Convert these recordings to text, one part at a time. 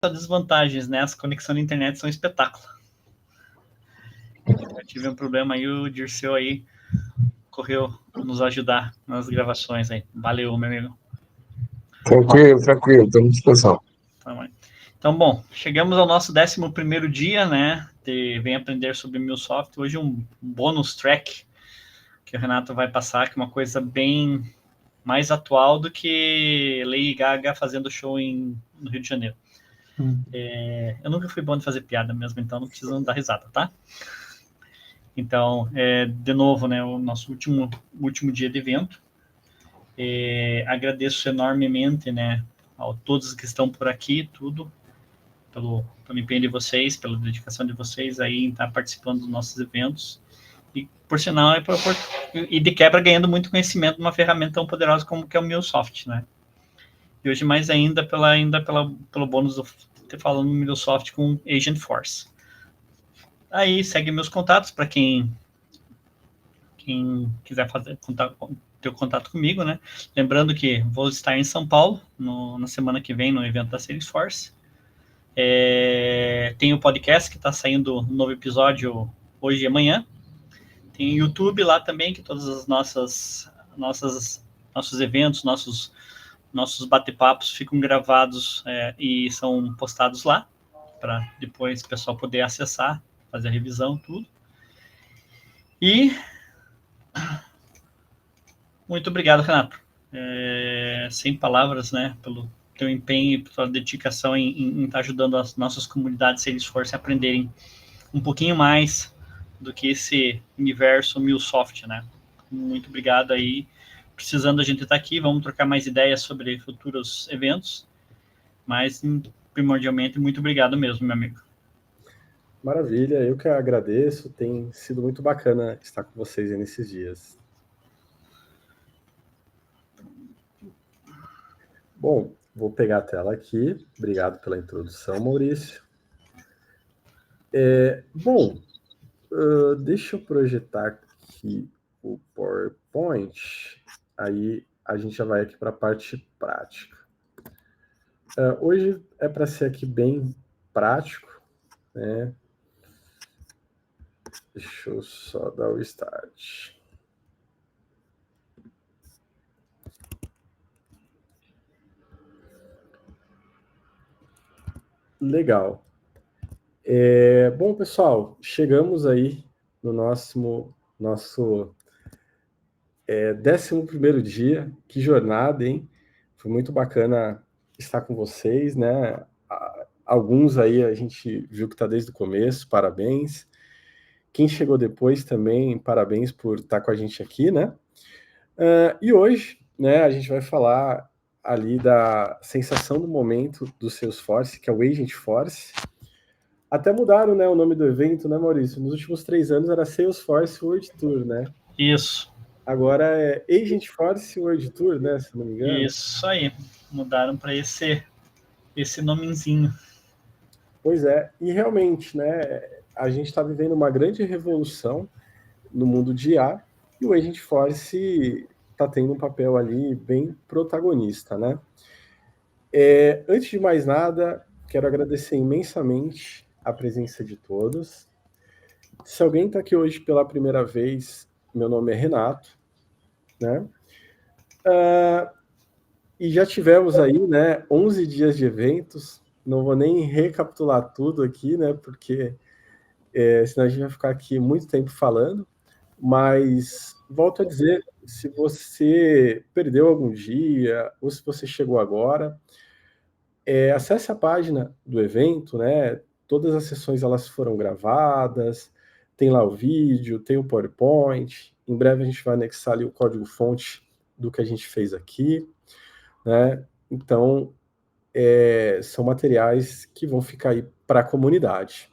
desvantagens, né? As conexões de internet são um espetáculo. Eu tive um problema aí, o Dirceu aí correu nos ajudar nas gravações aí. Valeu, meu amigo. Tranquilo, estamos à disposição. Então, bom, chegamos ao nosso 11º dia, né? De Vem Aprender sobre MuleSoft. Hoje um bônus track que o Renato vai passar, que é uma coisa bem mais atual do que Lady Gaga fazendo show no Rio de Janeiro. Eu nunca fui bom de fazer piada mesmo, então não precisam dar risada, tá? Então, de novo, né, o nosso último dia de evento. Agradeço enormemente, né, a todos que estão por aqui, tudo, pelo empenho de vocês, pela dedicação de vocês aí em estar participando dos nossos eventos. E, por sinal, e de quebra ganhando muito conhecimento de uma ferramenta tão poderosa como que é o MuleSoft, né? E hoje mais ainda pelo bônus de ter falado no MuleSoft com Agentforce. Aí segue meus contatos para quem quiser ter contato comigo, né? Lembrando que vou estar em São Paulo na semana que vem no evento da Salesforce. Tem o podcast que está saindo um novo episódio hoje e amanhã. Tem o YouTube lá também, que todos os nossos eventos, nossos bate-papos ficam gravados e são postados lá, para depois o pessoal poder acessar, fazer a revisão, tudo. E muito obrigado, Renato. Sem palavras, né, pelo teu empenho e pela dedicação em estar ajudando as nossas comunidades Salesforce a aprenderem um pouquinho mais do que esse universo MuleSoft, né? Muito obrigado aí. Precisando, a gente estar aqui, vamos trocar mais ideias sobre futuros eventos, mas primordialmente, muito obrigado mesmo, meu amigo. Maravilha, eu que agradeço, tem sido muito bacana estar com vocês aí nesses dias. Bom, vou pegar a tela aqui, obrigado pela introdução, Maurício. Deixa eu projetar aqui o PowerPoint, aí a gente já vai aqui para a parte prática. Hoje é para ser aqui bem prático, né? Deixa eu só dar o start. Legal. Bom, pessoal, chegamos aí no nosso 11º dia. Que jornada, hein? Foi muito bacana estar com vocês, né? Alguns aí a gente viu que está desde o começo, parabéns. Quem chegou depois também, parabéns por estar com a gente aqui, né? E hoje, né, a gente vai falar ali da sensação do momento do Salesforce, que é o Agentforce. Até mudaram, né, o nome do evento, né, Maurício? Nos últimos 3 anos era Salesforce World Tour, né? Isso. Agora é Agentforce World Tour, né, se não me engano. Isso aí. Mudaram para esse nomezinho. Pois é, e realmente, né, a gente está vivendo uma grande revolução no mundo de IA e o Agentforce está tendo um papel ali bem protagonista, né? Antes de mais nada, quero agradecer imensamente a presença de todos. Se alguém está aqui hoje pela primeira vez, meu nome é Renato, né? E já tivemos aí, né, 11 dias de eventos. Não vou nem recapitular tudo aqui, né, porque senão a gente vai ficar aqui muito tempo falando. Mas volto a dizer, se você perdeu algum dia ou se você chegou agora, acesse a página do evento, né? Todas as sessões elas foram gravadas, tem lá o vídeo, tem o PowerPoint. Em breve a gente vai anexar ali o código-fonte do que a gente fez aqui, né? Então, são materiais que vão ficar aí para a comunidade.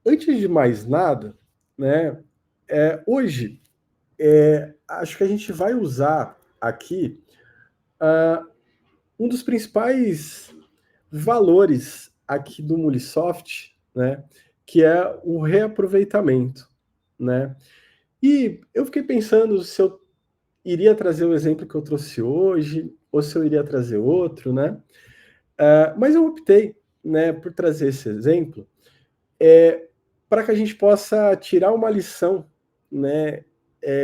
Antes de mais nada, né? Hoje, acho que a gente vai usar aqui um dos principais valores aqui do MuleSoft, né, que é o reaproveitamento, né? E eu fiquei pensando se eu iria trazer o exemplo que eu trouxe hoje ou se eu iria trazer outro, né? Mas eu optei, né, por trazer esse exemplo para que a gente possa tirar uma lição, né,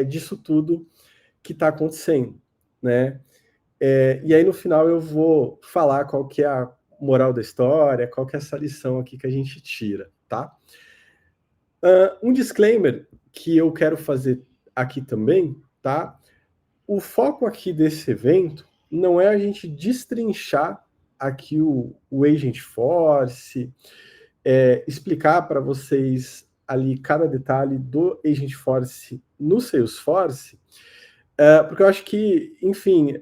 disso tudo que está acontecendo, né? E aí no final eu vou falar qual que é a moral da história, qual que é essa lição aqui que a gente tira, tá? Um disclaimer que eu quero fazer aqui também, tá? O foco aqui desse evento não é a gente destrinchar aqui o Agent Force, explicar para vocês ali cada detalhe do Agent Force no Salesforce, porque eu acho que, enfim,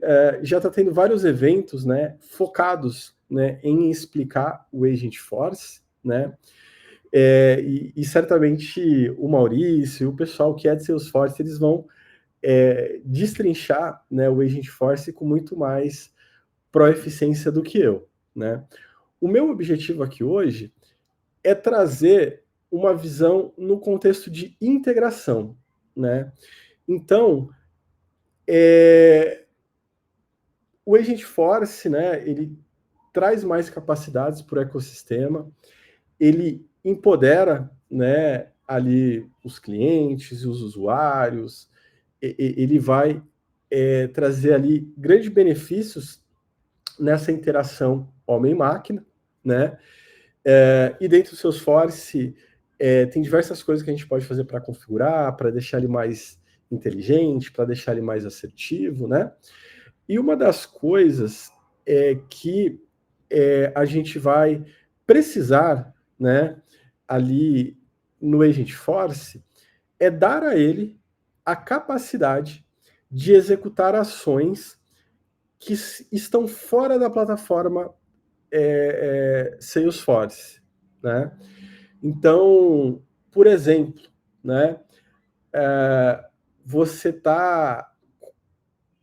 já está tendo vários eventos, né, focados, né, em explicar o Agent Force, né, e certamente o Maurício, o pessoal que é de Salesforce, eles vão destrinchar, né, o Agent Force com muito mais proeficiência do que eu, né. O meu objetivo aqui hoje é trazer uma visão no contexto de integração, né. Então, o Agent Force, né, ele traz mais capacidades para o ecossistema, ele empodera, né, ali os clientes e os usuários, ele vai trazer ali grandes benefícios nessa interação homem-máquina, né? E dentro do Salesforce tem diversas coisas que a gente pode fazer para configurar, para deixar ele mais inteligente, para deixar ele mais assertivo, né? E uma das coisas que a gente vai precisar, né, ali no Agent Force, é dar a ele a capacidade de executar ações que estão fora da plataforma Salesforce, né? Então, por exemplo, né, você está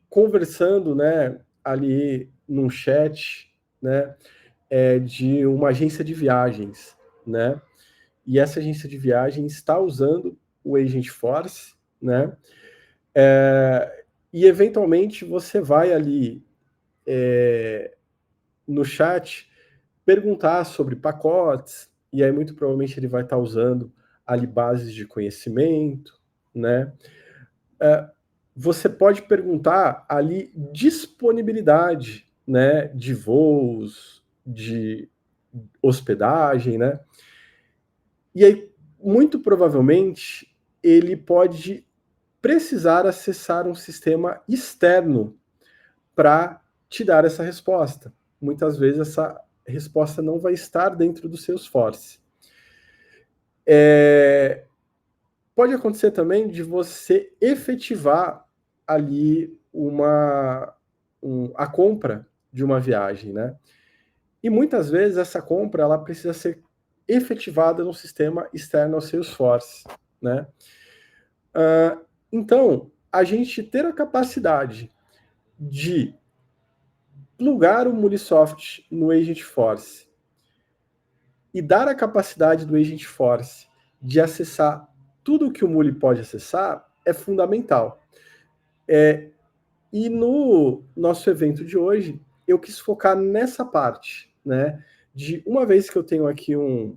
conversando, né, ali num chat, né, de uma agência de viagens, né? E essa agência de viagens está usando o Agent Force, né? E eventualmente você vai ali no chat perguntar sobre pacotes, e aí muito provavelmente ele vai estar usando ali bases de conhecimento, né? Você pode perguntar ali disponibilidade, né, de voos, de hospedagem, né? E aí, muito provavelmente, ele pode precisar acessar um sistema externo para te dar essa resposta. Muitas vezes essa resposta não vai estar dentro do Salesforce. Pode acontecer também de você efetivar ali a compra de uma viagem, né? E muitas vezes essa compra ela precisa ser efetivada no sistema externo ao Salesforce, né? Então, a gente ter a capacidade de plugar o Mulisoft no Agent Force e dar a capacidade do Agent Force de acessar tudo que o Muli pode acessar é fundamental. E no nosso evento de hoje, eu quis focar nessa parte, né? De uma vez que eu tenho aqui um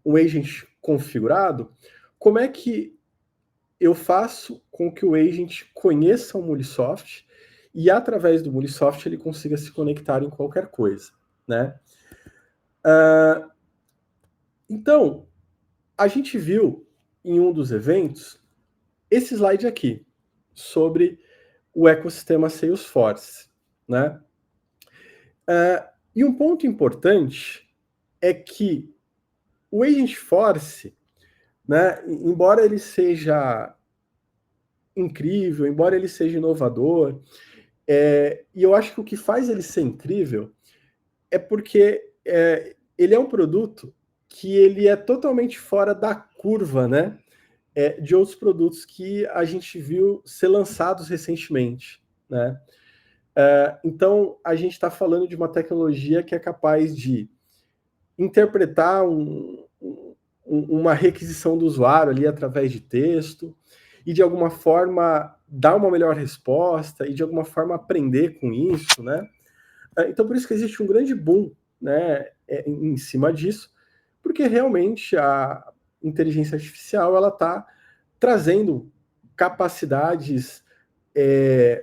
agent configurado, como é que eu faço com que o agent conheça o Mulisoft e através do Mulisoft ele consiga se conectar em qualquer coisa, né? Então, a gente viu em um dos eventos esse slide aqui sobre o ecossistema Salesforce, né? E um ponto importante é que o Agent Force, né, embora ele seja incrível, embora ele seja inovador, e eu acho que o que faz ele ser incrível é porque ele é um produto que ele é totalmente fora da curva, né, de outros produtos que a gente viu ser lançados recentemente, né? Então, a gente está falando de uma tecnologia que é capaz de interpretar uma requisição do usuário ali através de texto e, de alguma forma, dar uma melhor resposta e, de alguma forma, aprender com isso, né? Então, por isso que existe um grande boom, né, em cima disso, porque realmente a inteligência artificial ela está trazendo capacidades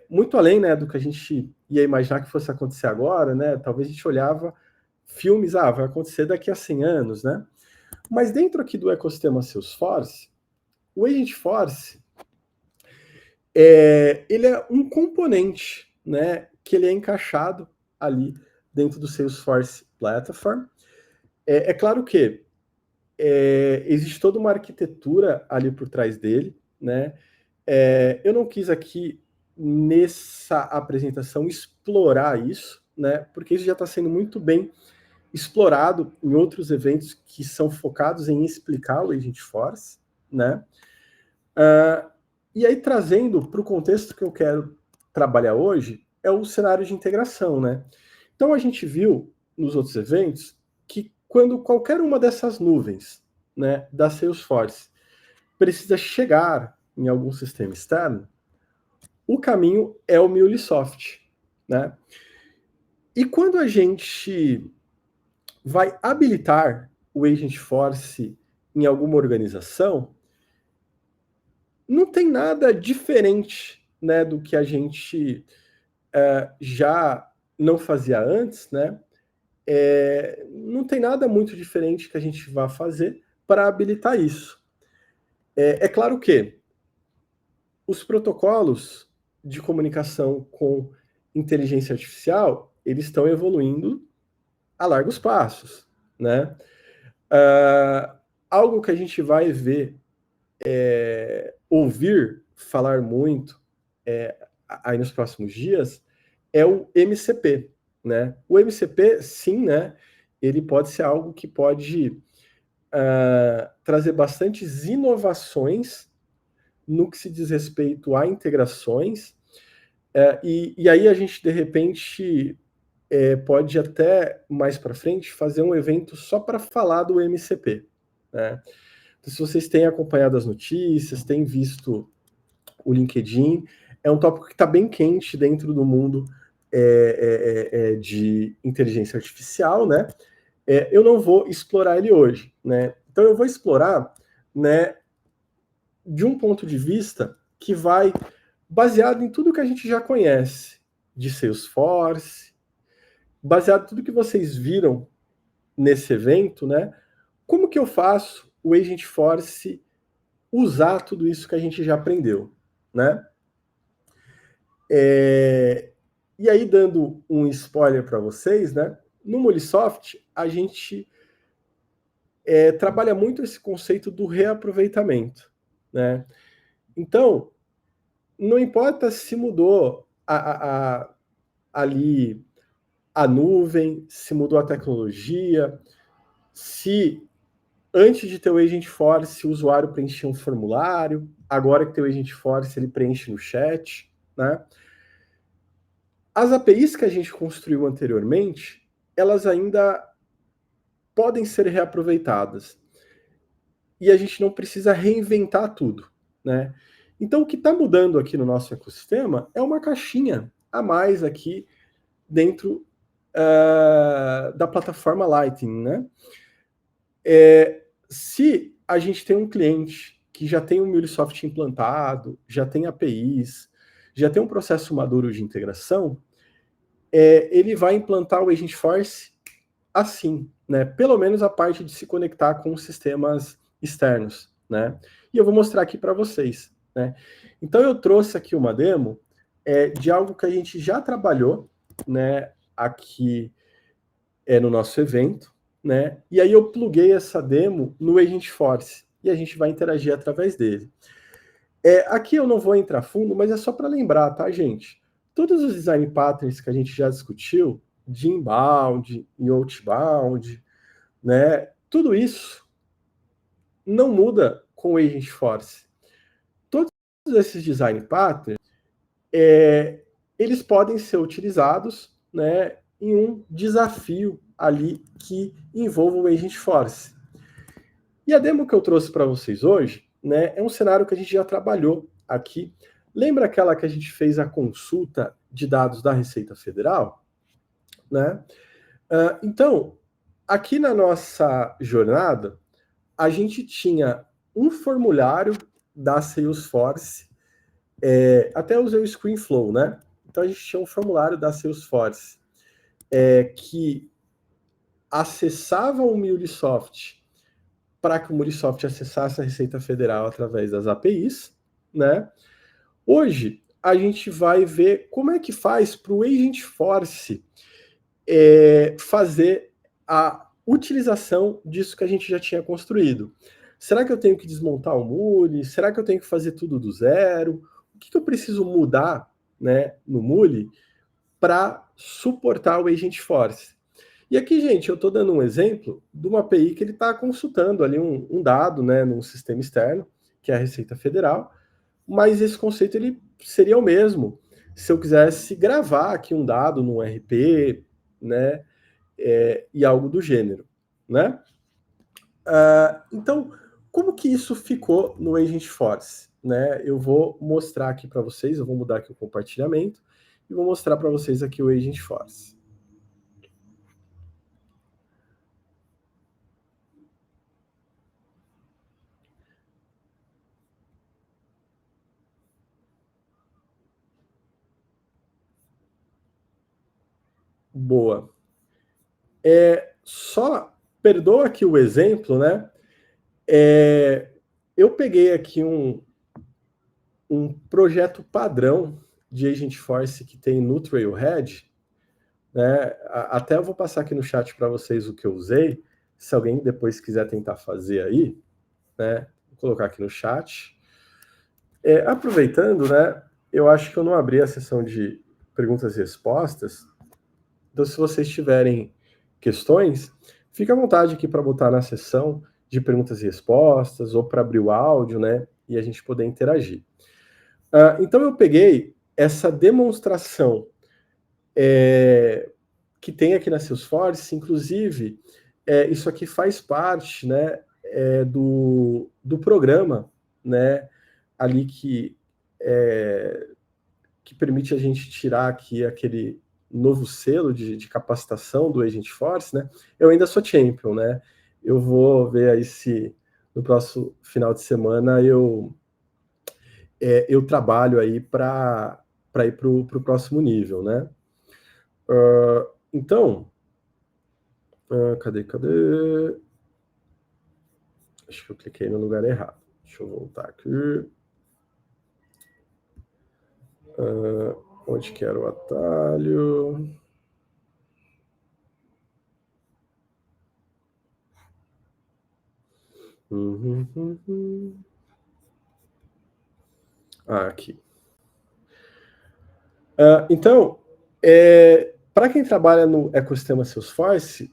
muito além, né, do que a gente ia imaginar que fosse acontecer agora, né? Talvez a gente olhava filmes, vai acontecer daqui a 100 anos, né? Mas dentro aqui do ecossistema Salesforce, o Agentforce ele é um componente, né, que ele é encaixado ali dentro do Salesforce Platform. É claro que existe toda uma arquitetura ali por trás dele, né? Eu não quis aqui, nessa apresentação, explorar isso, né? Porque isso já está sendo muito bem explorado em outros eventos que são focados em explicar o Agentforce, né? E aí, trazendo para o contexto que eu quero trabalhar hoje, é o cenário de integração, né? Então, a gente viu nos outros eventos que quando qualquer uma dessas nuvens, né, da Salesforce precisa chegar em algum sistema externo, o caminho é o MuleSoft, né? E quando a gente vai habilitar o Agentforce em alguma organização, não tem nada diferente, né, do que a gente já não fazia antes, né? Não tem nada muito diferente que a gente vá fazer para habilitar isso. É claro que os protocolos de comunicação com inteligência artificial, eles estão evoluindo a largos passos, né? Algo que a gente vai ver, ouvir falar muito aí nos próximos dias é o MCP, né? O MCP, sim, né? Ele pode ser algo que pode trazer bastantes inovações no que se diz respeito a integrações, e aí a gente, de repente, pode até, mais para frente, fazer um evento só para falar do MCP, né? Então, se vocês têm acompanhado as notícias, têm visto o LinkedIn, é um tópico que está bem quente dentro do mundo de inteligência artificial, né? Eu não vou explorar ele hoje, né? Então eu vou explorar, né, de um ponto de vista que vai baseado em tudo que a gente já conhece de Salesforce, baseado em tudo que vocês viram nesse evento, né? Como que eu faço o Agentforce usar tudo isso que a gente já aprendeu, né? E aí, dando um spoiler para vocês, né? No MuleSoft, a gente trabalha muito esse conceito do reaproveitamento, né? Então, não importa se mudou ali a nuvem, se mudou a tecnologia, se antes de ter o Agentforce o usuário preenchia um formulário, agora que tem o Agentforce ele preenche no chat, né? As APIs que a gente construiu anteriormente, elas ainda podem ser reaproveitadas. E a gente não precisa reinventar tudo, né? Então, o que está mudando aqui no nosso ecossistema é uma caixinha a mais aqui dentro da plataforma Lightning, né? Se a gente tem um cliente que já tem o MuleSoft implantado, já tem APIs, já tem um processo maduro de integração, ele vai implantar o Agentforce assim, né? Pelo menos a parte de se conectar com sistemas externos, né? E eu vou mostrar aqui para vocês, né? Então eu trouxe aqui uma demo de algo que a gente já trabalhou, né? Aqui no nosso evento, né? E aí eu pluguei essa demo no Agentforce e a gente vai interagir através dele. Aqui eu não vou entrar fundo, mas é só para lembrar, tá, gente? Todos os design patterns que a gente já discutiu, de inbound e outbound, né? Tudo isso não muda com o Agentforce. Todos esses design patterns, eles podem ser utilizados, né, em um desafio ali que envolva o Agentforce. E a demo que eu trouxe para vocês hoje, né, é um cenário que a gente já trabalhou aqui. Lembra aquela que a gente fez a consulta de dados da Receita Federal? né? Então, aqui na nossa jornada, a gente tinha um formulário da Salesforce, até usei o ScreenFlow, né? Então, a gente tinha um formulário da Salesforce que acessava o MuleSoft para que o MuleSoft acessasse a Receita Federal através das APIs, né? Hoje, a gente vai ver como é que faz para o Agentforce fazer a utilização disso que a gente já tinha construído. Será que eu tenho que desmontar o Mule? Será que eu tenho que fazer tudo do zero? O que eu preciso mudar, né, no Mule para suportar o Agentforce? E aqui, gente, eu estou dando um exemplo de uma API que ele está consultando ali um dado, né, num sistema externo, que é a Receita Federal, mas esse conceito ele seria o mesmo se eu quisesse gravar aqui um dado num RP, né, e algo do gênero, né? Então, como que isso ficou no Agentforce, né? Eu vou mostrar aqui para vocês, eu vou mudar aqui o compartilhamento e vou mostrar para vocês aqui o Agentforce. Boa. Só perdoa aqui o exemplo, né? Eu peguei aqui um projeto padrão de Agentforce que tem no Trailhead, né? Até eu vou passar aqui no chat para vocês o que eu usei. Se alguém depois quiser tentar fazer aí, né? Vou colocar aqui no chat. Aproveitando, né? Eu acho que eu não abri a sessão de perguntas e respostas. Então, se vocês tiverem questões, fique à vontade aqui para botar na sessão de perguntas e respostas ou para abrir o áudio, né? E a gente poder interagir. Então, eu peguei essa demonstração que tem aqui na Salesforce, inclusive, isso aqui faz parte, né, do programa, né, ali que permite a gente tirar aqui aquele novo selo de capacitação do Agentforce, né? Eu ainda sou champion, né? Eu vou ver aí se no próximo final de semana eu trabalho aí para ir para o próximo nível, né? Então, cadê? Acho que eu cliquei no lugar errado. Deixa eu voltar aqui. Onde que era o atalho? Aqui. Então, para quem trabalha no ecossistema Salesforce,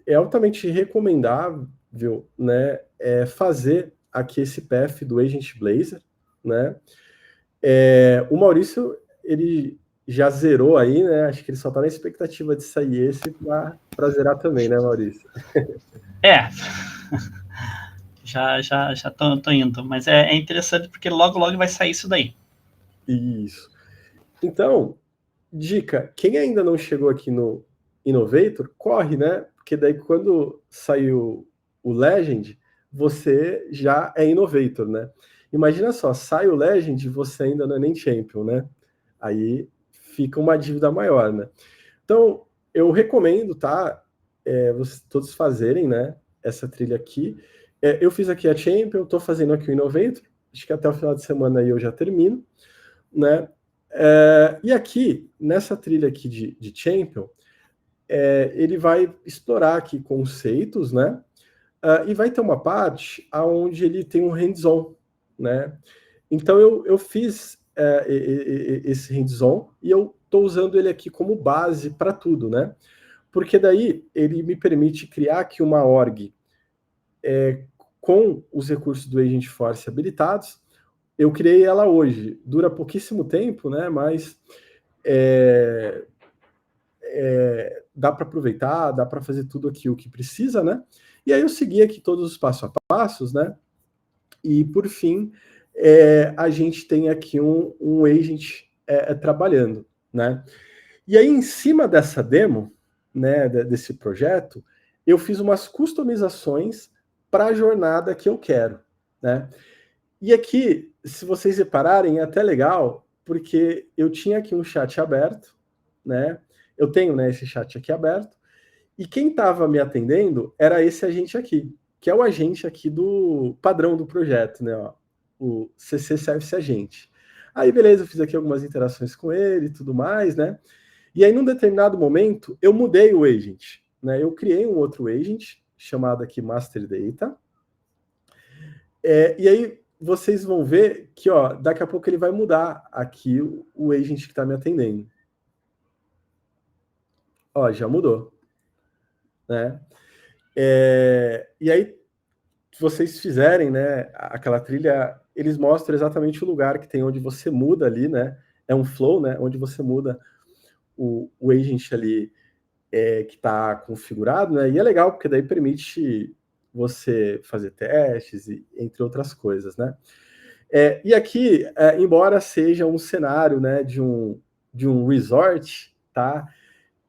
é altamente recomendável, né, fazer aqui esse path do Agent Blazor, né? O Maurício, ele já zerou aí, né? Acho que ele só está na expectativa de sair esse para zerar também, né, Maurício? Já tô indo, mas é interessante porque logo vai sair isso daí. Isso. Então, dica, quem ainda não chegou aqui no Innovator, corre, né? Porque daí quando saiu o Legend, você já é Innovator, né? Imagina só, sai o Legend e você ainda não é nem Champion, né? Aí fica uma dívida maior, né? Então, eu recomendo, tá? Vocês todos fazerem, né? Essa trilha aqui. Eu fiz aqui a Champion, tô fazendo aqui o Innovator. Acho que até o final de semana aí eu já termino, né? E aqui, nessa trilha aqui de Champion, ele vai explorar aqui conceitos, né? E vai ter uma parte onde ele tem um hands-on, né? Então, eu fiz esse hands-on e eu estou usando ele aqui como base para tudo, né? Porque daí ele me permite criar aqui uma org com os recursos do Agentforce habilitados. Eu criei ela hoje, dura pouquíssimo tempo, né? Mas dá para aproveitar, dá para fazer tudo aqui o que precisa, né? E aí eu segui aqui todos os passo a passos, né? E por fim, a gente tem aqui um agent trabalhando, né? E aí em cima dessa demo, né, desse projeto, eu fiz umas customizações para a jornada que eu quero, né? E aqui, se vocês repararem, é até legal, porque eu tinha aqui um chat aberto, né? Eu tenho, né, esse chat aqui aberto, e quem estava me atendendo era esse agente aqui, que é o agente aqui do padrão do projeto, né? Ó, o CC Service Agente. Aí, beleza, eu fiz aqui algumas interações com ele e tudo mais, né? E aí, num determinado momento, eu mudei o agent, né? Eu criei um outro agent, chamado aqui Master Data. E aí, vocês vão ver que, ó, daqui a pouco ele vai mudar aqui o agent que está me atendendo. Ó, já mudou, né? E aí, se vocês fizerem, né, aquela trilha, eles mostram exatamente o lugar que tem onde você muda ali, né? É um flow, né? Onde você muda o agent ali que está configurado, né? E é legal, porque daí permite você fazer testes, entre outras coisas, né? E aqui, embora seja um cenário, né, de um resort, tá?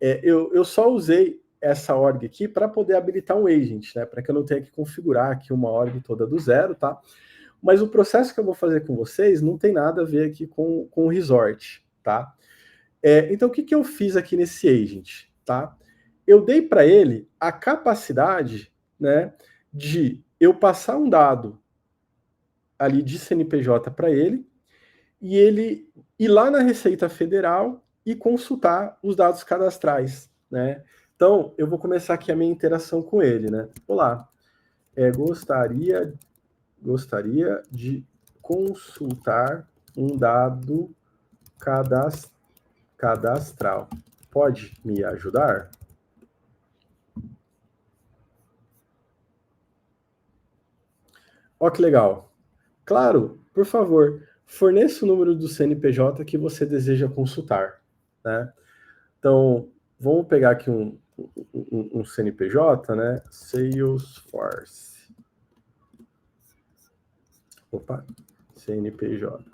Eu só usei essa org aqui para poder habilitar um agent, né? Para que eu não tenha que configurar aqui uma org toda do zero, tá? Mas o processo que eu vou fazer com vocês não tem nada a ver aqui com o resort, tá? Então, o que eu fiz aqui nesse agent, tá? Eu dei para ele a capacidade, né, de eu passar um dado ali de CNPJ para ele, e ele ir lá na Receita Federal e consultar os dados cadastrais, né? Então, eu vou começar aqui a minha interação com ele, né? Olá, gostaria de consultar um dado cadastral. Pode me ajudar? Ó, que legal. Claro, por favor, forneça o número do CNPJ que você deseja consultar, né? Então, vamos pegar aqui um CNPJ, né? Salesforce. Opa, CNPJ.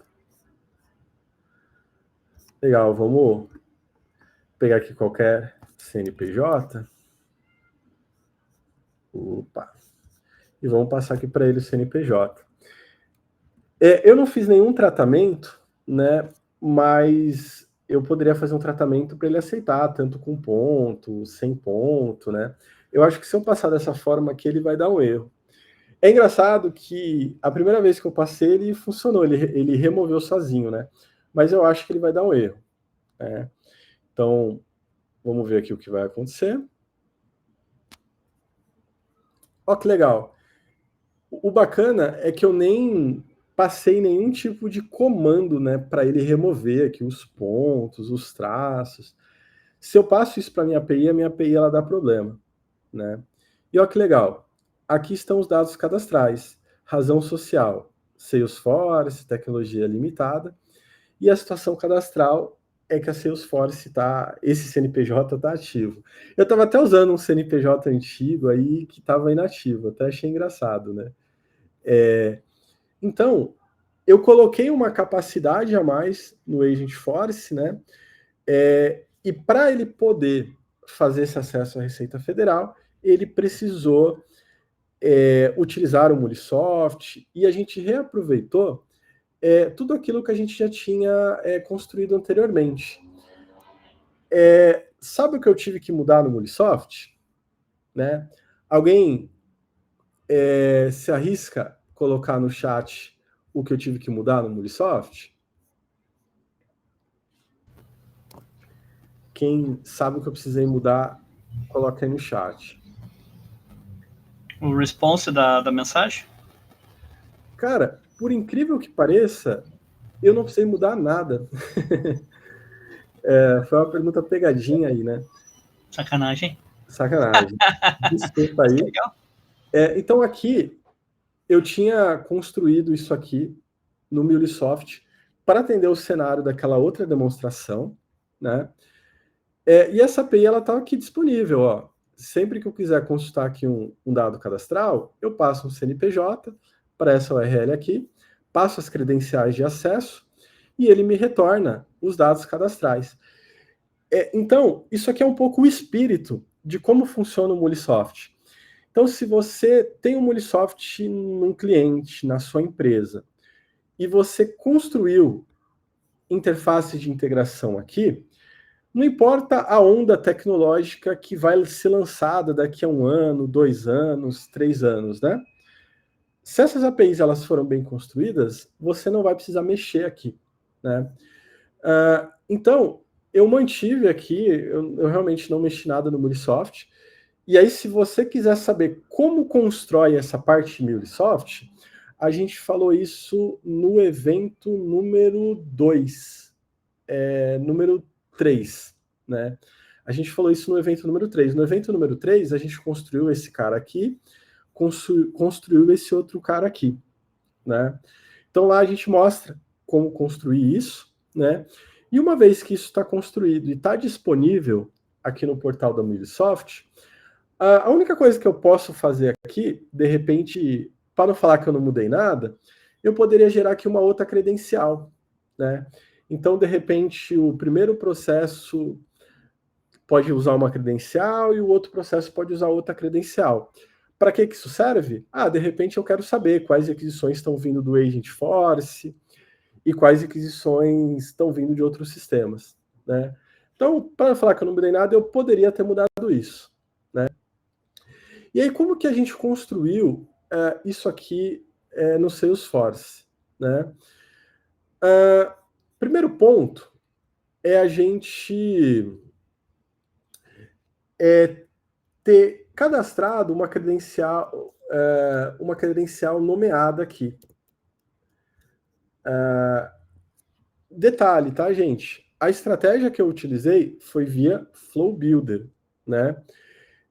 Legal, vamos pegar aqui qualquer CNPJ. Opa. E vamos passar aqui para ele o CNPJ. Eu não fiz nenhum tratamento, né? Mas eu poderia fazer um tratamento para ele aceitar, tanto com ponto, sem ponto, né? Eu acho que se eu passar dessa forma aqui, ele vai dar um erro. É engraçado que a primeira vez que eu passei, ele funcionou, ele removeu sozinho, né? Mas eu acho que ele vai dar um erro, né? Então, vamos ver aqui o que vai acontecer. Ó, que legal. O bacana é que eu nem passei nenhum tipo de comando, né, para ele remover aqui os pontos, os traços. Se eu passo isso para a minha API ela dá problema, né? E ó que legal. Aqui estão os dados cadastrais. Razão social, Salesforce, tecnologia limitada. E a situação cadastral é que a Salesforce esse CNPJ está ativo. Eu estava até usando um CNPJ antigo aí que estava inativo, até achei engraçado, né? Então, eu coloquei uma capacidade a mais no Agentforce, né? E para ele poder fazer esse acesso à Receita Federal, ele precisou utilizar o Mulisoft, e a gente reaproveitou tudo aquilo que a gente já tinha construído anteriormente. Sabe o que eu tive que mudar no Mulisoft? Né? Alguém se arrisca colocar no chat o que eu tive que mudar no Mulisoft? Quem sabe o que eu precisei mudar, coloca aí no chat. O response da mensagem? Cara, por incrível que pareça, eu não precisei mudar nada. Foi uma pergunta pegadinha aí, né? Sacanagem. Sacanagem. Desculpa aí. Legal. Então, aqui, eu tinha construído isso aqui no Mulisoft para atender o cenário daquela outra demonstração, né? E essa API, ela está aqui disponível, ó. Sempre que eu quiser consultar aqui um dado cadastral, eu passo um CNPJ para essa URL aqui, passo as credenciais de acesso e ele me retorna os dados cadastrais. Então, isso aqui é um pouco o espírito de como funciona o Mulisoft. Então, se você tem um Mulisoft num cliente, na sua empresa, e você construiu interface de integração aqui, não importa a onda tecnológica que vai ser lançada daqui a 1 ano, 2 anos, 3 anos, né? Se essas APIs elas foram bem construídas, você não vai precisar mexer aqui, né? Então, eu mantive aqui, eu realmente não mexi nada no Mulisoft. E aí, se você quiser saber como constrói essa parte de Mulisoft, a gente falou isso no evento número 2, número 3, né? A gente falou isso no evento número 3. No evento número 3, a gente construiu esse cara aqui, construiu esse outro cara aqui, né? Então lá a gente mostra como construir isso, né? E uma vez que isso está construído e está disponível aqui no portal da Mulisoft, a única coisa que eu posso fazer aqui, de repente, para não falar que eu não mudei nada, eu poderia gerar aqui uma outra credencial, né? Então, de repente, o primeiro processo pode usar uma credencial e o outro processo pode usar outra credencial. Para que isso serve? De repente eu quero saber quais aquisições estão vindo do Agentforce e quais aquisições estão vindo de outros sistemas, né? Então, para falar que eu não mudei nada, eu poderia ter mudado isso, né? E aí, como que a gente construiu isso aqui no Salesforce, né? Primeiro ponto é a gente ter cadastrado uma credencial nomeada aqui. Detalhe, tá, gente? A estratégia que eu utilizei foi via Flow Builder, né?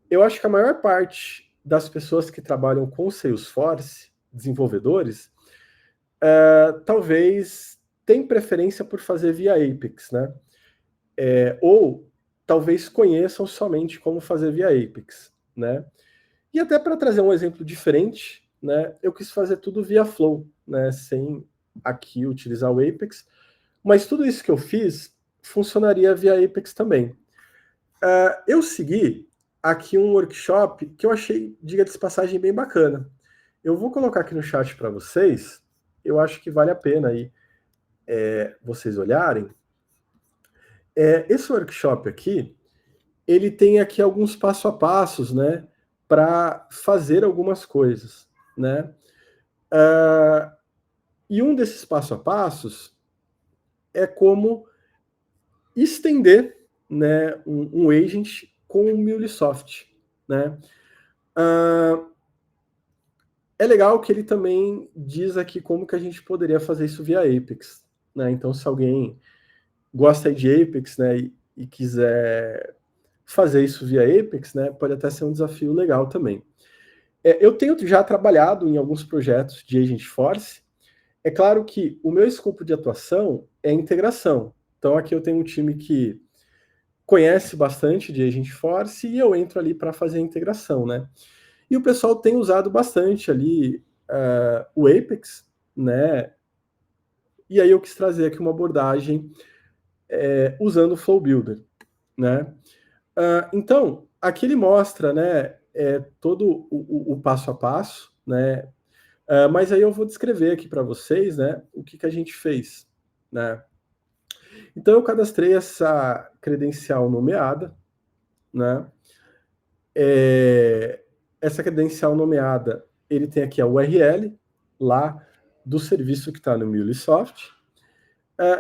Eu acho que a maior parte das pessoas que trabalham com Salesforce, desenvolvedores, talvez tem preferência por fazer via Apex, né? Ou talvez conheçam somente como fazer via Apex, né? E até para trazer um exemplo diferente, né, eu quis fazer tudo via Flow, né, sem aqui utilizar o Apex, mas tudo isso que eu fiz funcionaria via Apex também. Eu segui aqui um workshop que eu achei, diga de passagem, bem bacana. Eu vou colocar aqui no chat para vocês, eu acho que vale a pena aí vocês olharem. Esse workshop aqui, ele tem aqui alguns passo a passos, né, para fazer algumas coisas, né? E um desses passo a passos é como estender, né, um agent com o Mulesoft, né? É legal que ele também diz aqui como que a gente poderia fazer isso via Apex, né? Então, se alguém gosta de Apex, né, e quiser fazer isso via Apex, né, pode até ser um desafio legal também. Eu tenho já trabalhado em alguns projetos de Agentforce. É claro que o meu escopo de atuação é integração. Então, aqui eu tenho um time que conhece bastante de Agentforce e eu entro ali para fazer a integração, né? E o pessoal tem usado bastante ali o Apex, né? E aí eu quis trazer aqui uma abordagem usando o Flow Builder, né? Então, aqui ele mostra, né, todo o passo a passo, né? Mas aí eu vou descrever aqui para vocês, né, o que a gente fez, né? Então eu cadastrei essa credencial nomeada, né? Essa credencial nomeada, ele tem aqui a URL lá do serviço que está no Mulesoft,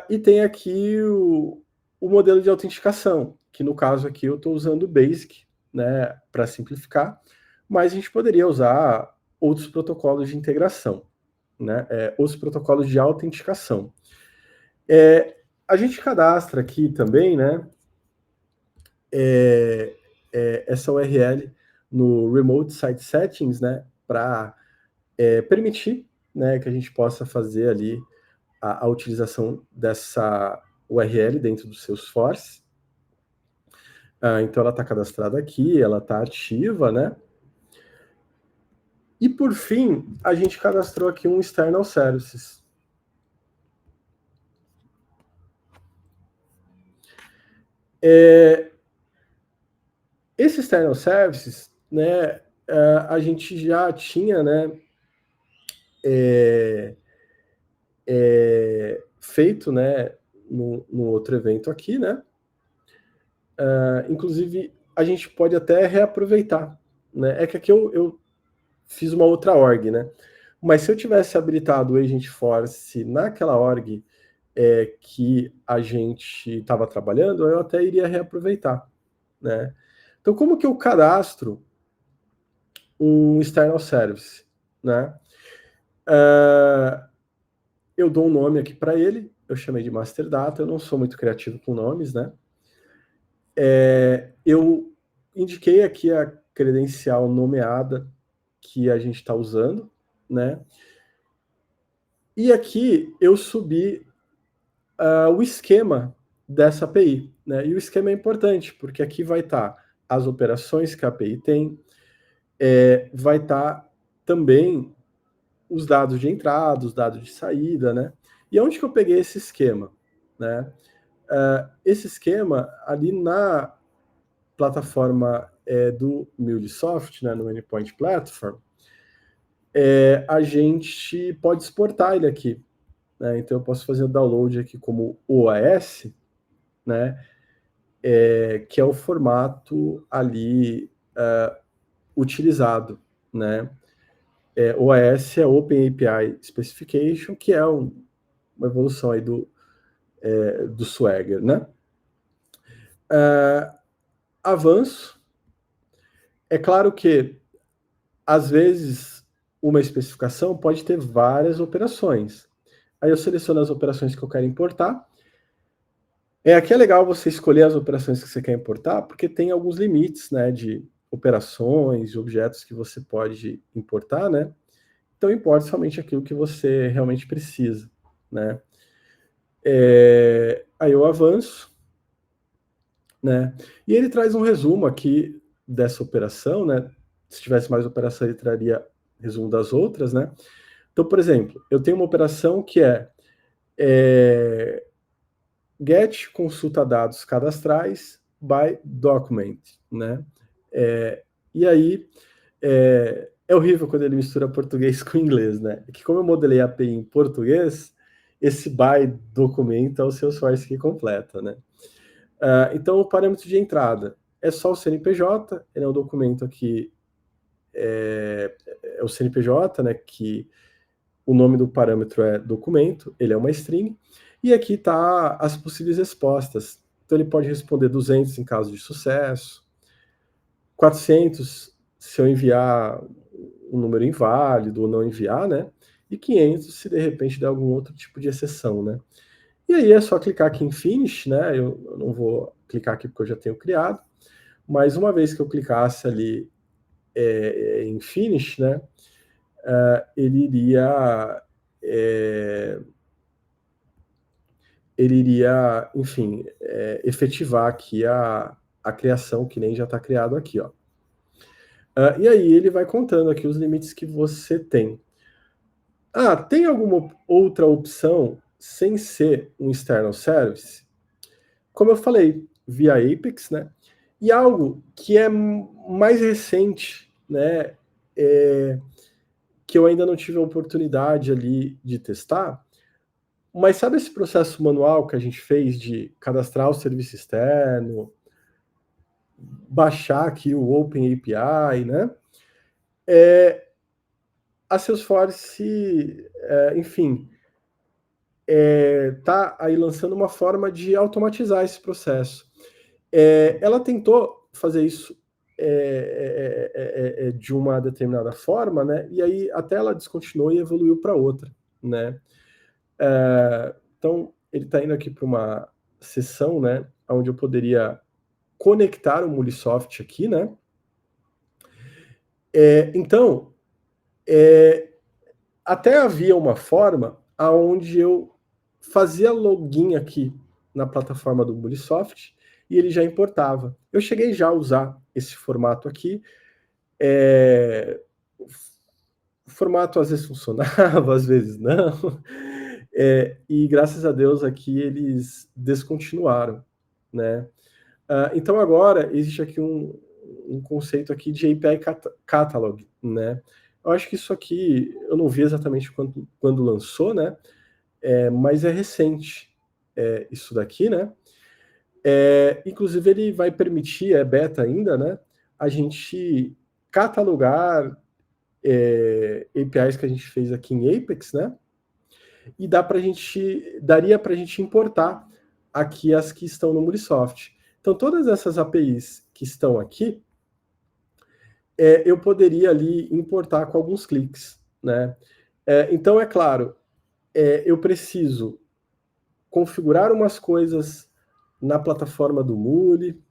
e tem aqui o modelo de autenticação, que no caso aqui eu estou usando o Basic, né, para simplificar, mas a gente poderia usar outros protocolos de integração, né, outros protocolos de autenticação. A gente cadastra aqui também, né, essa URL no Remote Site Settings, né, para permitir, né, que a gente possa fazer ali a utilização dessa URL dentro do Salesforce. Então ela está cadastrada aqui, ela está ativa, né? E por fim, a gente cadastrou aqui um External Services. Esse external services, né, a gente já tinha, né, feito, né, no outro evento aqui, né? Inclusive, a gente pode até reaproveitar, né? É que aqui eu fiz uma outra org, né? Mas se eu tivesse habilitado o Agent Force naquela org que a gente estava trabalhando, eu até iria reaproveitar, né? Então, como que eu cadastro um external service, né? Eu dou um nome aqui para ele, eu chamei de Master Data, eu não sou muito criativo com nomes, né? Eu indiquei aqui a credencial nomeada que a gente está usando, né? E aqui eu subi o esquema dessa API, né? E o esquema é importante, porque aqui vai estar as operações que a API tem, vai estar também os dados de entrada, os dados de saída, né? E onde que eu peguei esse esquema, né? Esse esquema ali na plataforma do MuleSoft, né, no Endpoint Platform, a gente pode exportar ele aqui, né? Então eu posso fazer o download aqui como OAS, né? Que é o formato ali utilizado, né? OAS é Open API Specification, que é uma evolução aí do Swagger, né? Avanço. É claro que, às vezes, uma especificação pode ter várias operações. Aí eu seleciono as operações que eu quero importar. Aqui é legal você escolher as operações que você quer importar, porque tem alguns limites, né, de operações, de objetos que você pode importar, né? Então, importa somente aquilo que você realmente precisa, né? Aí eu avanço, né? E ele traz um resumo aqui dessa operação, né? Se tivesse mais operação, ele traria resumo das outras, né? Então, por exemplo, eu tenho uma operação que get consulta dados cadastrais by document, né? E aí é horrível quando ele mistura português com inglês, né? É que como eu modelei a API em português, esse by documento é o Salesforce que completa, né? Então, o parâmetro de entrada é só o CNPJ, ele é um documento aqui, é o CNPJ, né, que o nome do parâmetro é documento, ele é uma string, e aqui está as possíveis respostas. Então, ele pode responder 200 em caso de sucesso, 400 se eu enviar um número inválido ou não enviar, né? E 500 se de repente der algum outro tipo de exceção, né? E aí é só clicar aqui em Finish, né? Eu não vou clicar aqui porque eu já tenho criado, mas uma vez que eu clicasse ali em Finish, né? Ele iria, enfim, efetivar aqui a criação, que nem já está criado aqui, ó. E aí ele vai contando aqui os limites que você tem. Tem alguma outra opção sem ser um external service? Como eu falei, via Apex, né? E algo que é mais recente, né? Que eu ainda não tive a oportunidade ali de testar, mas sabe esse processo manual que a gente fez de cadastrar o serviço externo, baixar aqui o Open API, né? A Salesforce, enfim, tá aí lançando uma forma de automatizar esse processo. Ela tentou fazer isso de uma determinada forma, né? E aí até ela descontinuou e evoluiu para outra, né? Então ele está indo aqui para uma sessão, né? Onde eu poderia conectar o MuleSoft aqui, né? Então até havia uma forma aonde eu fazia login aqui na plataforma do MuleSoft e ele já importava. Eu cheguei já a usar esse formato aqui. O formato às vezes funcionava, às vezes não. E graças a Deus aqui eles descontinuaram, né? Então, agora, existe aqui um conceito aqui de API Catalog, né? Eu acho que isso aqui, eu não vi exatamente quando lançou, né? Mas é recente isso daqui, né? Inclusive, ele vai permitir, é beta ainda, né? A gente catalogar APIs que a gente fez aqui em Apex, né? E daria para a gente importar aqui as que estão no Murisoft. Então, todas essas APIs que estão aqui, eu poderia ali importar com alguns cliques, né? Então, é claro, eu preciso configurar umas coisas na plataforma do Muli.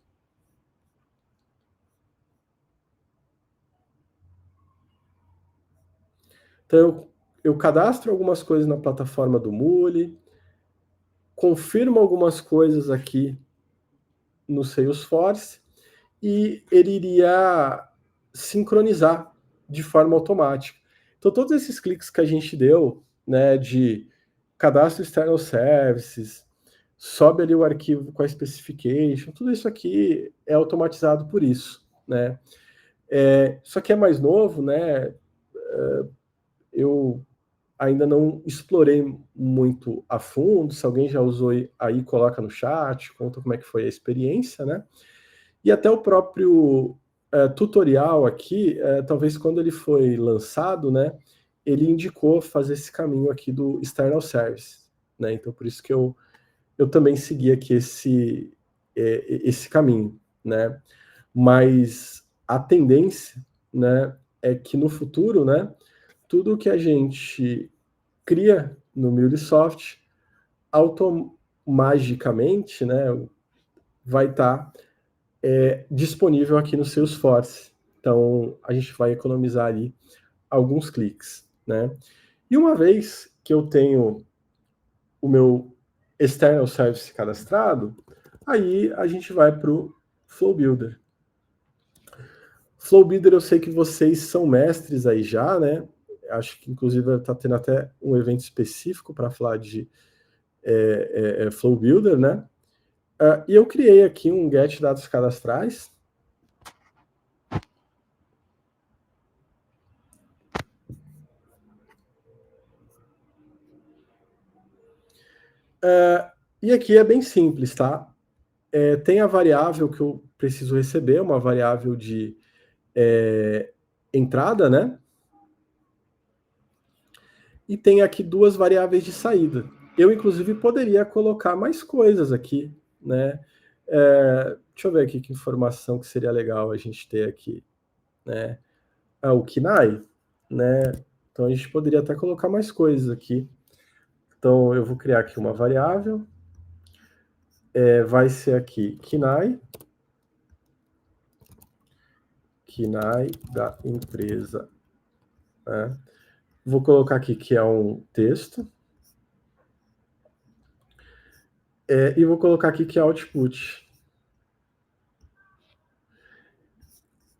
Então, eu cadastro algumas coisas na plataforma do Muli, confirmo algumas coisas aqui no Salesforce e ele iria sincronizar de forma automática. Então, todos esses cliques que a gente deu, né, de cadastro external services, sobe ali o arquivo com a specification, tudo isso aqui é automatizado por isso, né? Isso aqui é mais novo, né? Eu ainda não explorei muito a fundo. Se alguém já usou aí, coloca no chat, conta como é que foi a experiência, né? E até o próprio tutorial aqui, talvez quando ele foi lançado, né, ele indicou fazer esse caminho aqui do external service, né? Então, por isso que eu também segui aqui esse caminho, né? Mas a tendência, né, é que no futuro, né, tudo que a gente cria no MuleSoft magicamente, né, vai estar disponível aqui no Salesforce. Então, a gente vai economizar ali alguns cliques, né? E uma vez que eu tenho o meu external service cadastrado, aí a gente vai para o Flow Builder. Flow Builder, eu sei que vocês são mestres aí já, né? Acho que, inclusive, está tendo até um evento específico para falar de Flow Builder, né? E eu criei aqui um get dados cadastrais. E aqui é bem simples, tá? Tem a variável que eu preciso receber, uma variável de entrada, né? E tem aqui duas variáveis de saída. Eu, inclusive, poderia colocar mais coisas aqui, né? Deixa eu ver aqui que informação que seria legal a gente ter aqui, né? O KNAI, né? Então, a gente poderia até colocar mais coisas aqui. Então, eu vou criar aqui uma variável. Vai ser aqui KNAI da empresa, né? Vou colocar aqui que é um texto. E vou colocar aqui que é output.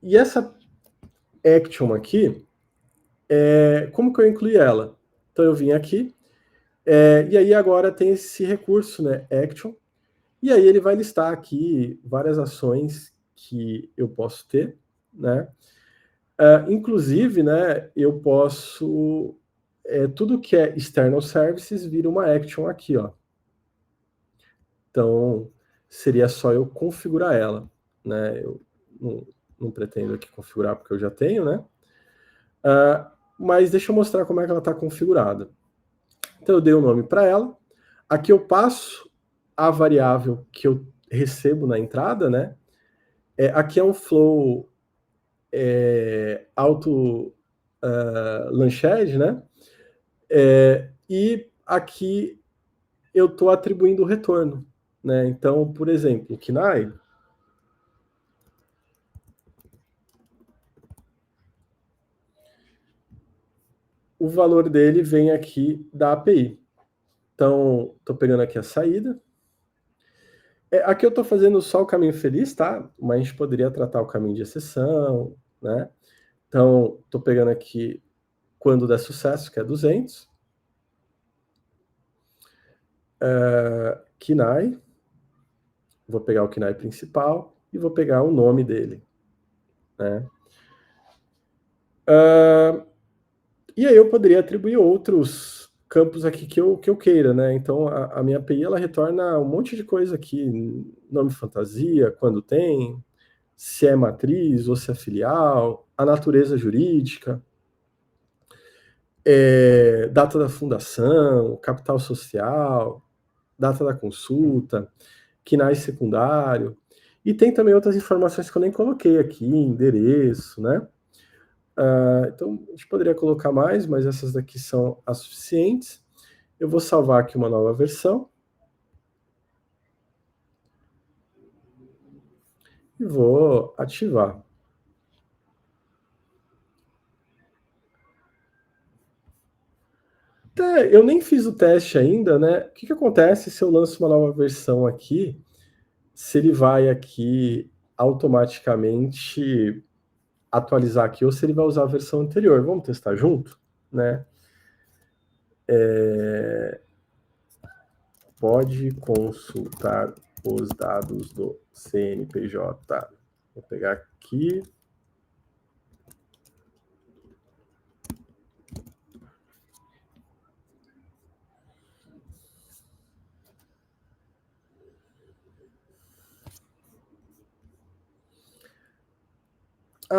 E essa action aqui, como que eu incluí ela? Então eu vim aqui, e aí agora tem esse recurso, né, action, e aí ele vai listar aqui várias ações que eu posso ter, né? Inclusive, né, eu posso, tudo que é external services vira uma action aqui, ó. Então, seria só eu configurar ela, né? Eu não pretendo aqui configurar porque eu já tenho, né? Mas deixa eu mostrar como é que ela está configurada. Então, eu dei o nome para ela. Aqui eu passo a variável que eu recebo na entrada, né? Aqui é um flow auto launchad, né? E aqui eu estou atribuindo o retorno, né? Então, por exemplo, o KNAI, o valor dele vem aqui da API. Então, estou pegando aqui a saída. Aqui eu estou fazendo só o caminho feliz, tá? Mas a gente poderia tratar o caminho de exceção, né? Então, estou pegando aqui quando der sucesso, que é 200. KNAI. Vou pegar o KNAI principal e vou pegar o nome dele, né? E aí eu poderia atribuir outros campos aqui que eu queira, né? Então, a minha API, ela retorna um monte de coisa aqui, nome fantasia, quando tem, se é matriz ou se é filial, a natureza jurídica, data da fundação, capital social, data da consulta, KNAI secundário, e tem também outras informações que eu nem coloquei aqui, endereço, né? Então, a gente poderia colocar mais, mas essas daqui são as suficientes. Eu vou salvar aqui uma nova versão. E vou ativar. Eu nem fiz o teste ainda, né? O que acontece se eu lanço uma nova versão aqui? Se ele vai aqui automaticamente atualizar aqui, ou se ele vai usar a versão anterior. Vamos testar junto, né? Pode consultar os dados do CNPJ. Vou pegar aqui.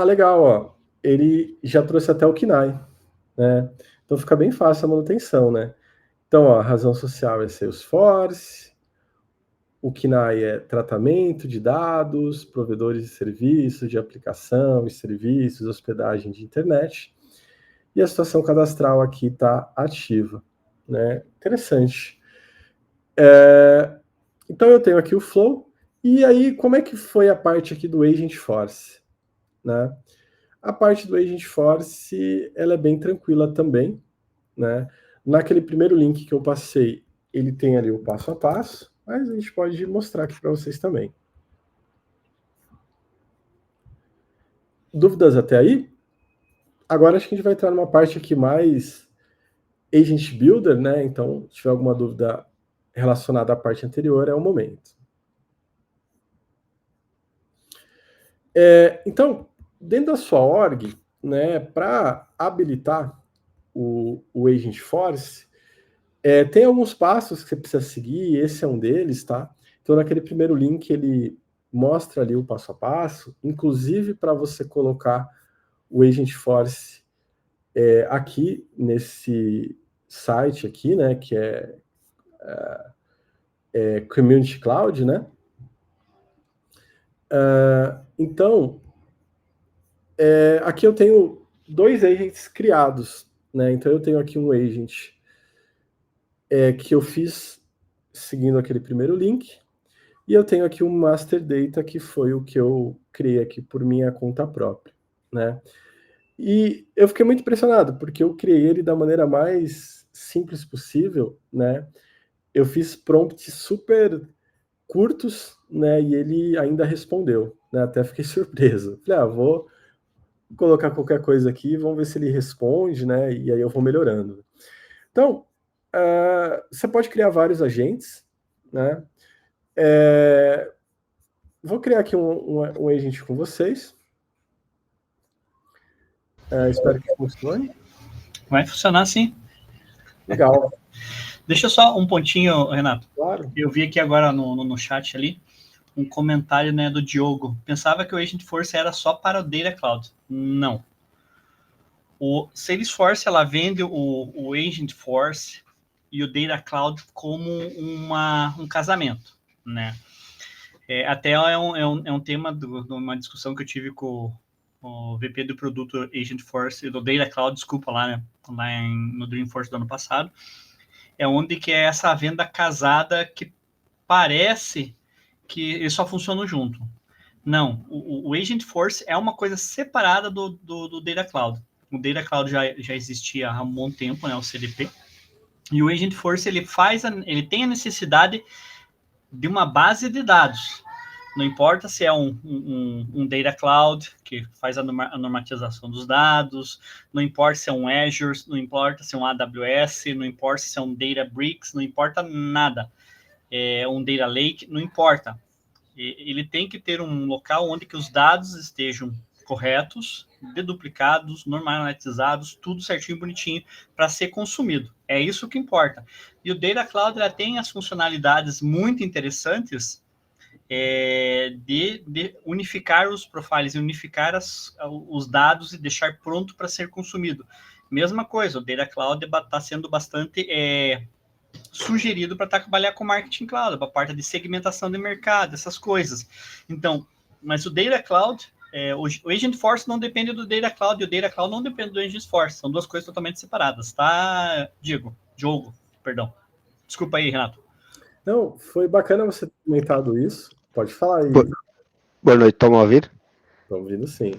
Legal, ó. Ele já trouxe até o KNAI, né? Então fica bem fácil a manutenção, né? Então, ó, a razão social é Salesforce, o KNAI é tratamento de dados, provedores de serviços, de aplicação e serviços, hospedagem de internet, e a situação cadastral aqui está ativa, né? Interessante. Então, eu tenho aqui o Flow, e aí, como é que foi a parte aqui do Agentforce, né? A parte do Agentforce, ela é bem tranquila também, né? Naquele primeiro link que eu passei, ele tem ali o passo a passo, mas a gente pode mostrar aqui para vocês também. Dúvidas até aí? Agora acho que a gente vai entrar numa parte aqui mais Agent Builder, né? Então, se tiver alguma dúvida relacionada à parte anterior, é o momento. Então, dentro da sua org, né, para habilitar o Agentforce, tem alguns passos que você precisa seguir, esse é um deles, tá? Então, naquele primeiro link, ele mostra ali o passo a passo, inclusive para você colocar o Agentforce aqui nesse site aqui, né, que é Community Cloud, né? Então, aqui eu tenho 2 agents criados, né? Então, eu tenho aqui um agent que eu fiz seguindo aquele primeiro link, e eu tenho aqui um Master Data, que foi o que eu criei aqui por minha conta própria, né? E eu fiquei muito impressionado, porque eu criei ele da maneira mais simples possível, né? Eu fiz prompts super curtos, né? E ele ainda respondeu, né? Até fiquei surpreso. Falei, vou colocar qualquer coisa aqui, vamos ver se ele responde, né? E aí eu vou melhorando. Então, você pode criar vários agentes, né? Vou criar aqui um agent com vocês. Espero que funcione. Vai funcionar sim. Legal. Deixa só um pontinho, Renato. Claro. Eu vi aqui agora no chat ali um comentário, né, do Diogo. Pensava que o Agentforce era só para o Data Cloud. Não. O Salesforce, ela vende o Agentforce e o Data Cloud como um casamento, né? Até é um tema de uma discussão que eu tive com o VP do produto Agentforce, do Data Cloud, desculpa, lá no Dreamforce do ano passado, onde que é essa venda casada que parece que eles só funcionam junto. Não, o Agentforce é uma coisa separada do Data Cloud. O Data Cloud já existia há um bom tempo, né, o CDP, e o Agentforce ele tem a necessidade de uma base de dados. Não importa se é um Data Cloud, que faz a normatização dos dados, não importa se é um Azure, não importa se é um AWS, não importa se é um Databricks, não importa nada. Um Data Lake, não importa. ele tem que ter um local onde que os dados estejam corretos, deduplicados, normalizados, tudo certinho, bonitinho, para ser consumido. É isso que importa. E o Data Cloud ela tem as funcionalidades muito interessantes de unificar os profiles, unificar os dados e deixar pronto para ser consumido. Mesma coisa, o Data Cloud está sendo bastante sugerido para trabalhar com Marketing Cloud, para a parte de segmentação de mercado, essas coisas. Então, mas o Data Cloud, o Agentforce não depende do Data Cloud, e o Data Cloud não depende do Agentforce, são duas coisas totalmente separadas, tá, Diogo, perdão. Desculpa aí, Renato. Não, foi bacana você ter comentado isso. Pode falar aí. Boa noite, estão a ouvir? Estão ouvindo, sim.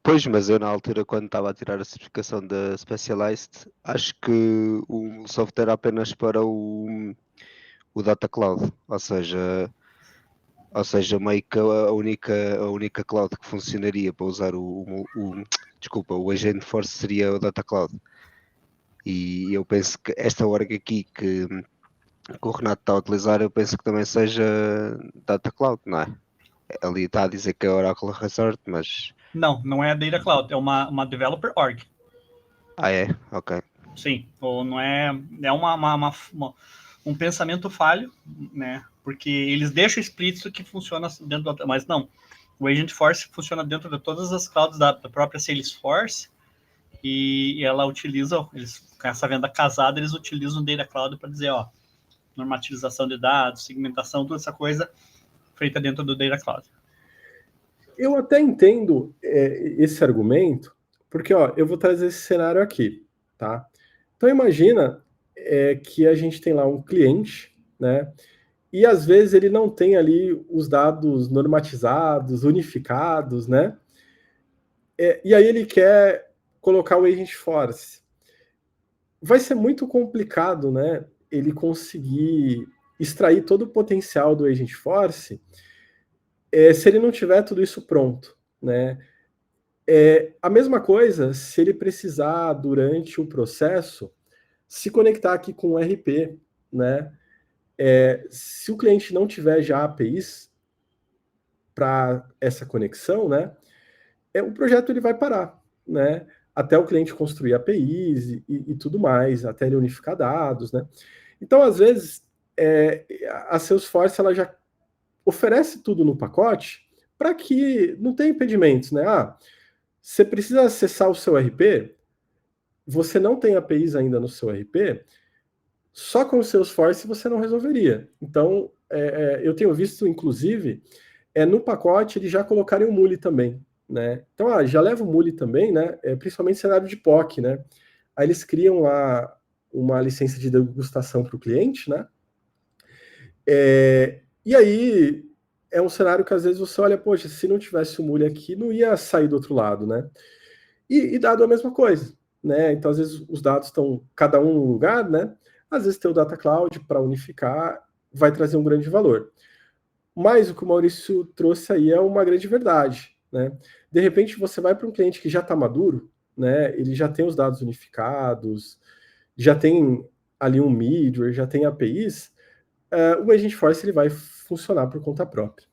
Pois, mas eu na altura, quando estava a tirar a certificação da Specialized, acho que o software era apenas para o Data Cloud, ou seja, meio que a única cloud que funcionaria para usar o Agentforce seria o Data Cloud. E eu penso que esta org aqui que o Renato está a utilizar, eu penso que também seja Data Cloud, não é? Ali está a dizer que é Oracle Resort, mas... Não é a Data Cloud, é uma Developer Org. Ah, é? Ok. Sim, ou não é um pensamento falho, né? Porque eles deixam explícito que funciona dentro do... Mas não, o Agentforce funciona dentro de todas as clouds da própria Salesforce e ela utiliza, com essa venda casada, eles utilizam o Data Cloud para dizer, ó, normatização de dados, segmentação, toda essa coisa feita dentro do Data Cloud. Eu até entendo esse argumento, porque eu vou trazer esse cenário aqui, tá? Então imagina que a gente tem lá um cliente, né? E às vezes ele não tem ali os dados normatizados, unificados, né? E aí ele quer colocar o Agentforce. Vai ser muito complicado, né? Ele conseguir extrair todo o potencial do Agentforce se ele não tiver tudo isso pronto, né? A mesma coisa se ele precisar, durante o processo, se conectar aqui com o RP, né? Se o cliente não tiver já APIs para essa conexão, né? O projeto ele vai parar, né? Até o cliente construir APIs e tudo mais, até ele unificar dados, né? Então, às vezes, a Salesforce ela já oferece tudo no pacote para que não tenha impedimentos, né? Você precisa acessar o seu RP, você não tem APIs ainda no seu RP, só com o Salesforce você não resolveria. Então, eu tenho visto, inclusive, no pacote eles já colocarem o Muli também, né? Então, já leva o Muli também, né? Principalmente cenário de POC, né? Aí eles criam lá uma licença de degustação para o cliente, né? E aí é um cenário que às vezes você olha, poxa, se não tivesse o Muli aqui, não ia sair do outro lado, né? E dado a mesma coisa, né? Então, às vezes, os dados estão cada um no lugar, né? Às vezes, ter o Data Cloud para unificar vai trazer um grande valor. Mas o que o Maurício trouxe aí é uma grande verdade, né? De repente, você vai para um cliente que já está maduro, né? Ele já tem os dados unificados, já tem ali um middleware, já tem APIs, o Agentforce ele vai funcionar por conta própria.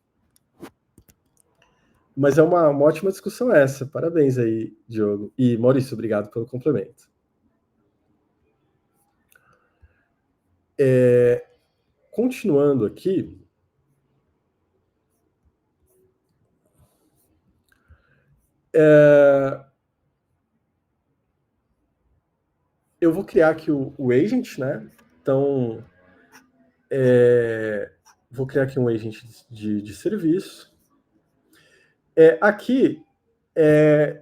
Mas é uma ótima discussão essa. Parabéns aí, Diogo. E Maurício, obrigado pelo complemento. Continuando aqui, eu vou criar aqui o agent, né? Então, vou criar aqui um agent de serviço. Aqui,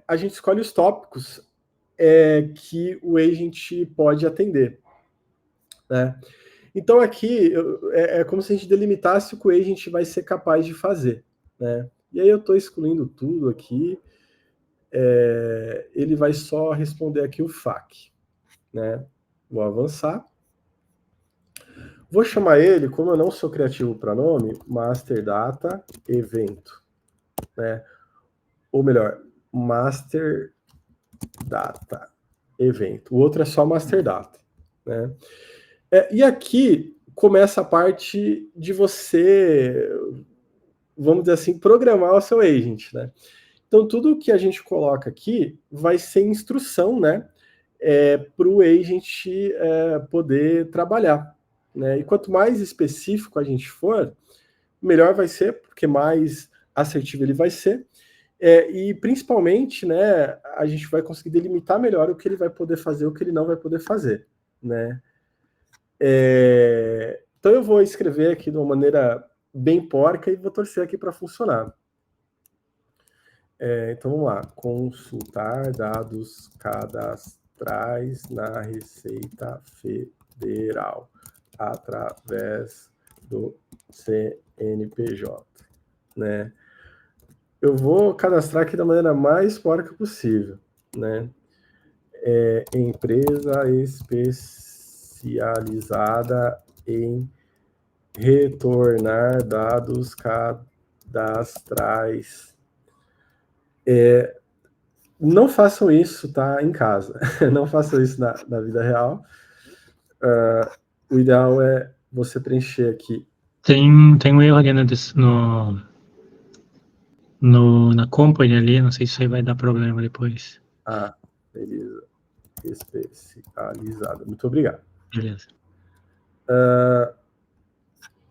a gente escolhe os tópicos que o agent pode atender, né? Então, aqui, é como se a gente delimitasse o que o agent vai ser capaz de fazer, né? E aí eu estou excluindo tudo aqui. Ele vai só responder aqui o FAQ, né? Vou avançar. Vou chamar ele, como eu não sou criativo para nome, Master Data Evento, né? Ou melhor, Master Data Evento. O outro é só Master Data, né? E aqui, começa a parte de você, vamos dizer assim, programar o seu agent, né? Então, tudo que a gente coloca aqui vai ser instrução, né? Para o agent poder trabalhar, né? E quanto mais específico a gente for, melhor vai ser, porque mais assertivo ele vai ser. E principalmente, né, a gente vai conseguir delimitar melhor o que ele vai poder fazer, o que ele não vai poder fazer, né? Então eu vou escrever aqui de uma maneira bem porca e vou torcer aqui para funcionar. Então vamos lá, consultar dados cadastrais na Receita Federal através do CNPJ, né? Eu vou cadastrar aqui da maneira mais porca possível, né? Empresa especializada em retornar dados cadastrais. Não façam isso, tá? Em casa. Não façam isso na vida real. O ideal é você preencher aqui. Tem um erro ali na company ali, não sei se isso aí vai dar problema depois. Beleza. Especializada. Muito obrigado. Beleza.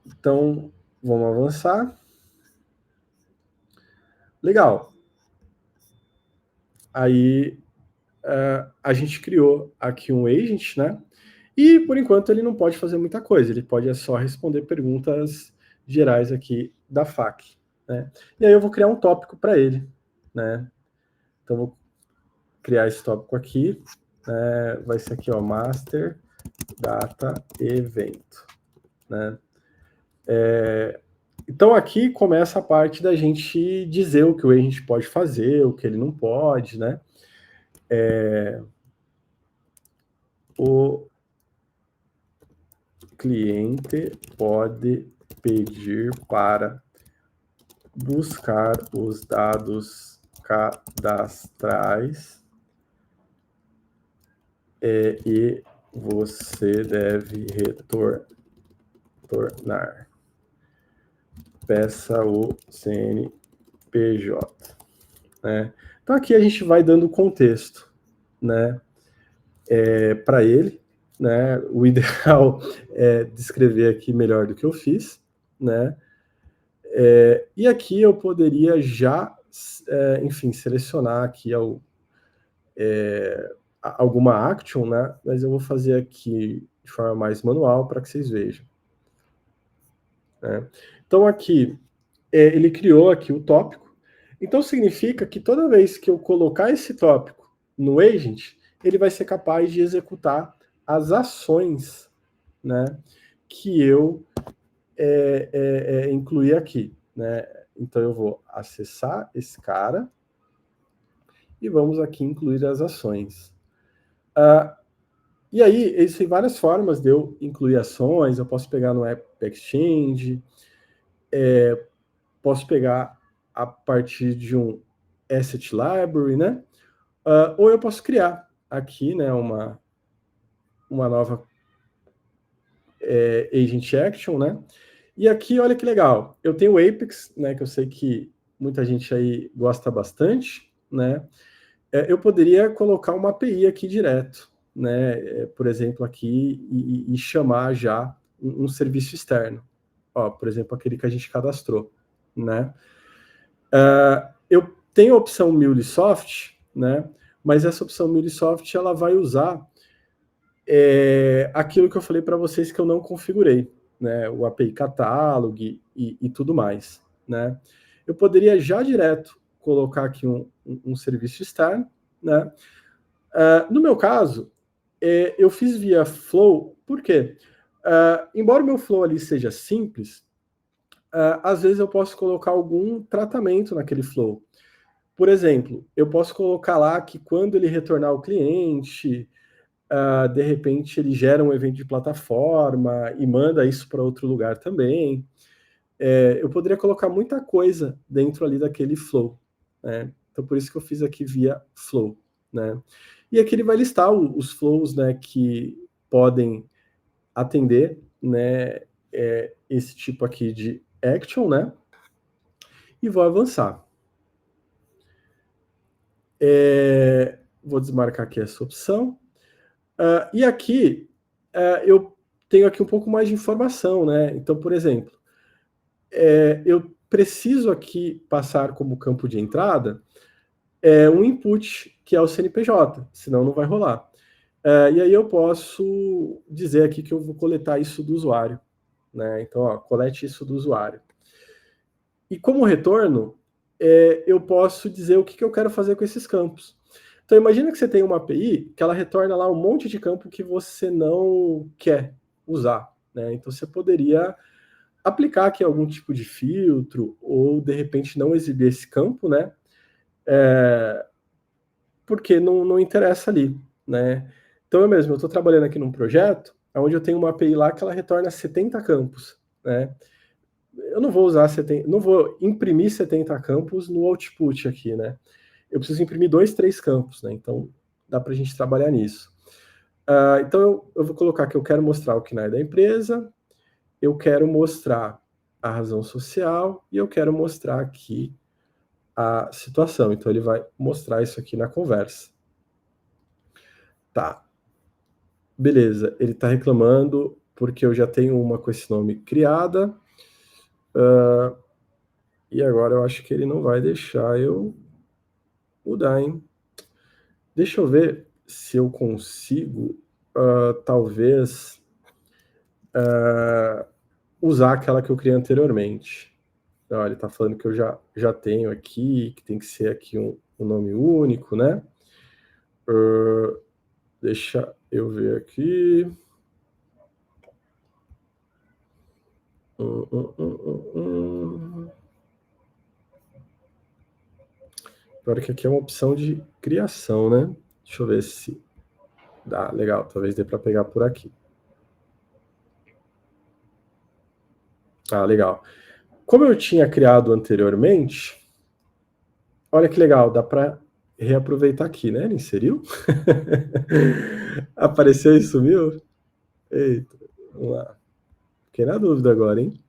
Então, vamos avançar. Legal. Aí, a gente criou aqui um agent, né? E, por enquanto, ele não pode fazer muita coisa. Ele pode só responder perguntas gerais aqui da FAQ, né? E aí eu vou criar um tópico para ele, né? Então, vou criar esse tópico aqui. Vai ser aqui, ó, Master Data Evento, né? Então, aqui começa a parte da gente dizer o que o agent pode fazer, o que ele não pode, né? O cliente pode pedir para buscar os dados cadastrais e você deve retornar. Peça o CNPJ, né? Então aqui a gente vai dando contexto, né, para ele, né? O ideal é descrever aqui melhor do que eu fiz, né? E aqui eu poderia já, enfim, selecionar aqui alguma action, né? Mas eu vou fazer aqui de forma mais manual para que vocês vejam, né? Então aqui ele criou aqui o tópico. Então significa que toda vez que eu colocar esse tópico no agent, ele vai ser capaz de executar as ações, né, que eu incluí aqui, né? Então eu vou acessar esse cara e vamos aqui incluir as ações. E aí, existem várias formas de eu incluir ações. Eu posso pegar no App Exchange, posso pegar a partir de um Asset Library, né? Ou eu posso criar aqui, né, uma nova Agent Action, né? E aqui, olha que legal, eu tenho o Apex, né, que eu sei que muita gente aí gosta bastante, né? Eu poderia colocar uma API aqui direto, né? Por exemplo, aqui e chamar já um serviço externo. Ó, por exemplo, aquele que a gente cadastrou, né? Eu tenho a opção MuleSoft, né? Mas essa opção MuleSoft ela vai usar aquilo que eu falei para vocês que eu não configurei, né? O API Catalog e tudo mais, né? Eu poderia já direto colocar aqui um serviço externo, né? No meu caso, eu fiz via Flow, por quê? Embora o meu Flow ali seja simples, às vezes eu posso colocar algum tratamento naquele Flow. Por exemplo, eu posso colocar lá que quando ele retornar ao cliente, de repente ele gera um evento de plataforma e manda isso para outro lugar também. Eu poderia colocar muita coisa dentro ali daquele Flow, né? Então, por isso que eu fiz aqui via Flow, né? E aqui ele vai listar os flows, né, que podem atender né, esse tipo aqui de action, né, e vou avançar. Vou desmarcar aqui essa opção. E aqui, eu tenho aqui um pouco mais de informação, né? Então, por exemplo, eu preciso aqui passar como campo de entrada um input, que é o CNPJ, senão não vai rolar. E aí eu posso dizer aqui que eu vou coletar isso do usuário, né? Então, ó, colete isso do usuário. E como retorno, eu posso dizer o que eu quero fazer com esses campos. Então, imagina que você tem uma API que ela retorna lá um monte de campo que você não quer usar, né? Então, você poderia aplicar aqui algum tipo de filtro ou, de repente, não exibir esse campo, né? Porque não interessa ali, né? Então, eu estou trabalhando aqui num projeto onde eu tenho uma API lá que ela retorna 70 campos, né? Eu não vou usar 70, não vou imprimir 70 campos no output aqui, né? Eu preciso imprimir 2, 3 campos, né? Então, dá para a gente trabalhar nisso. Então, eu vou colocar que eu quero mostrar o KNAI da empresa, eu quero mostrar a razão social e eu quero mostrar aqui a situação. Então, ele vai mostrar isso aqui na conversa. Tá. Beleza, ele está reclamando porque eu já tenho uma com esse nome criada. E agora eu acho que ele não vai deixar eu mudar, hein? Deixa eu ver se eu consigo, talvez, usar aquela que eu criei anteriormente. Então, ele está falando que eu já tenho aqui, que tem que ser aqui um nome único, né? Deixa eu ver aqui. Agora que aqui é uma opção de criação, né? Deixa eu ver se dá. Legal, talvez dê para pegar por aqui. Legal. Como eu tinha criado anteriormente, olha que legal, dá para reaproveitar aqui, né? Ele inseriu? Apareceu e sumiu? Eita, vamos lá. Fiquei na dúvida agora, hein?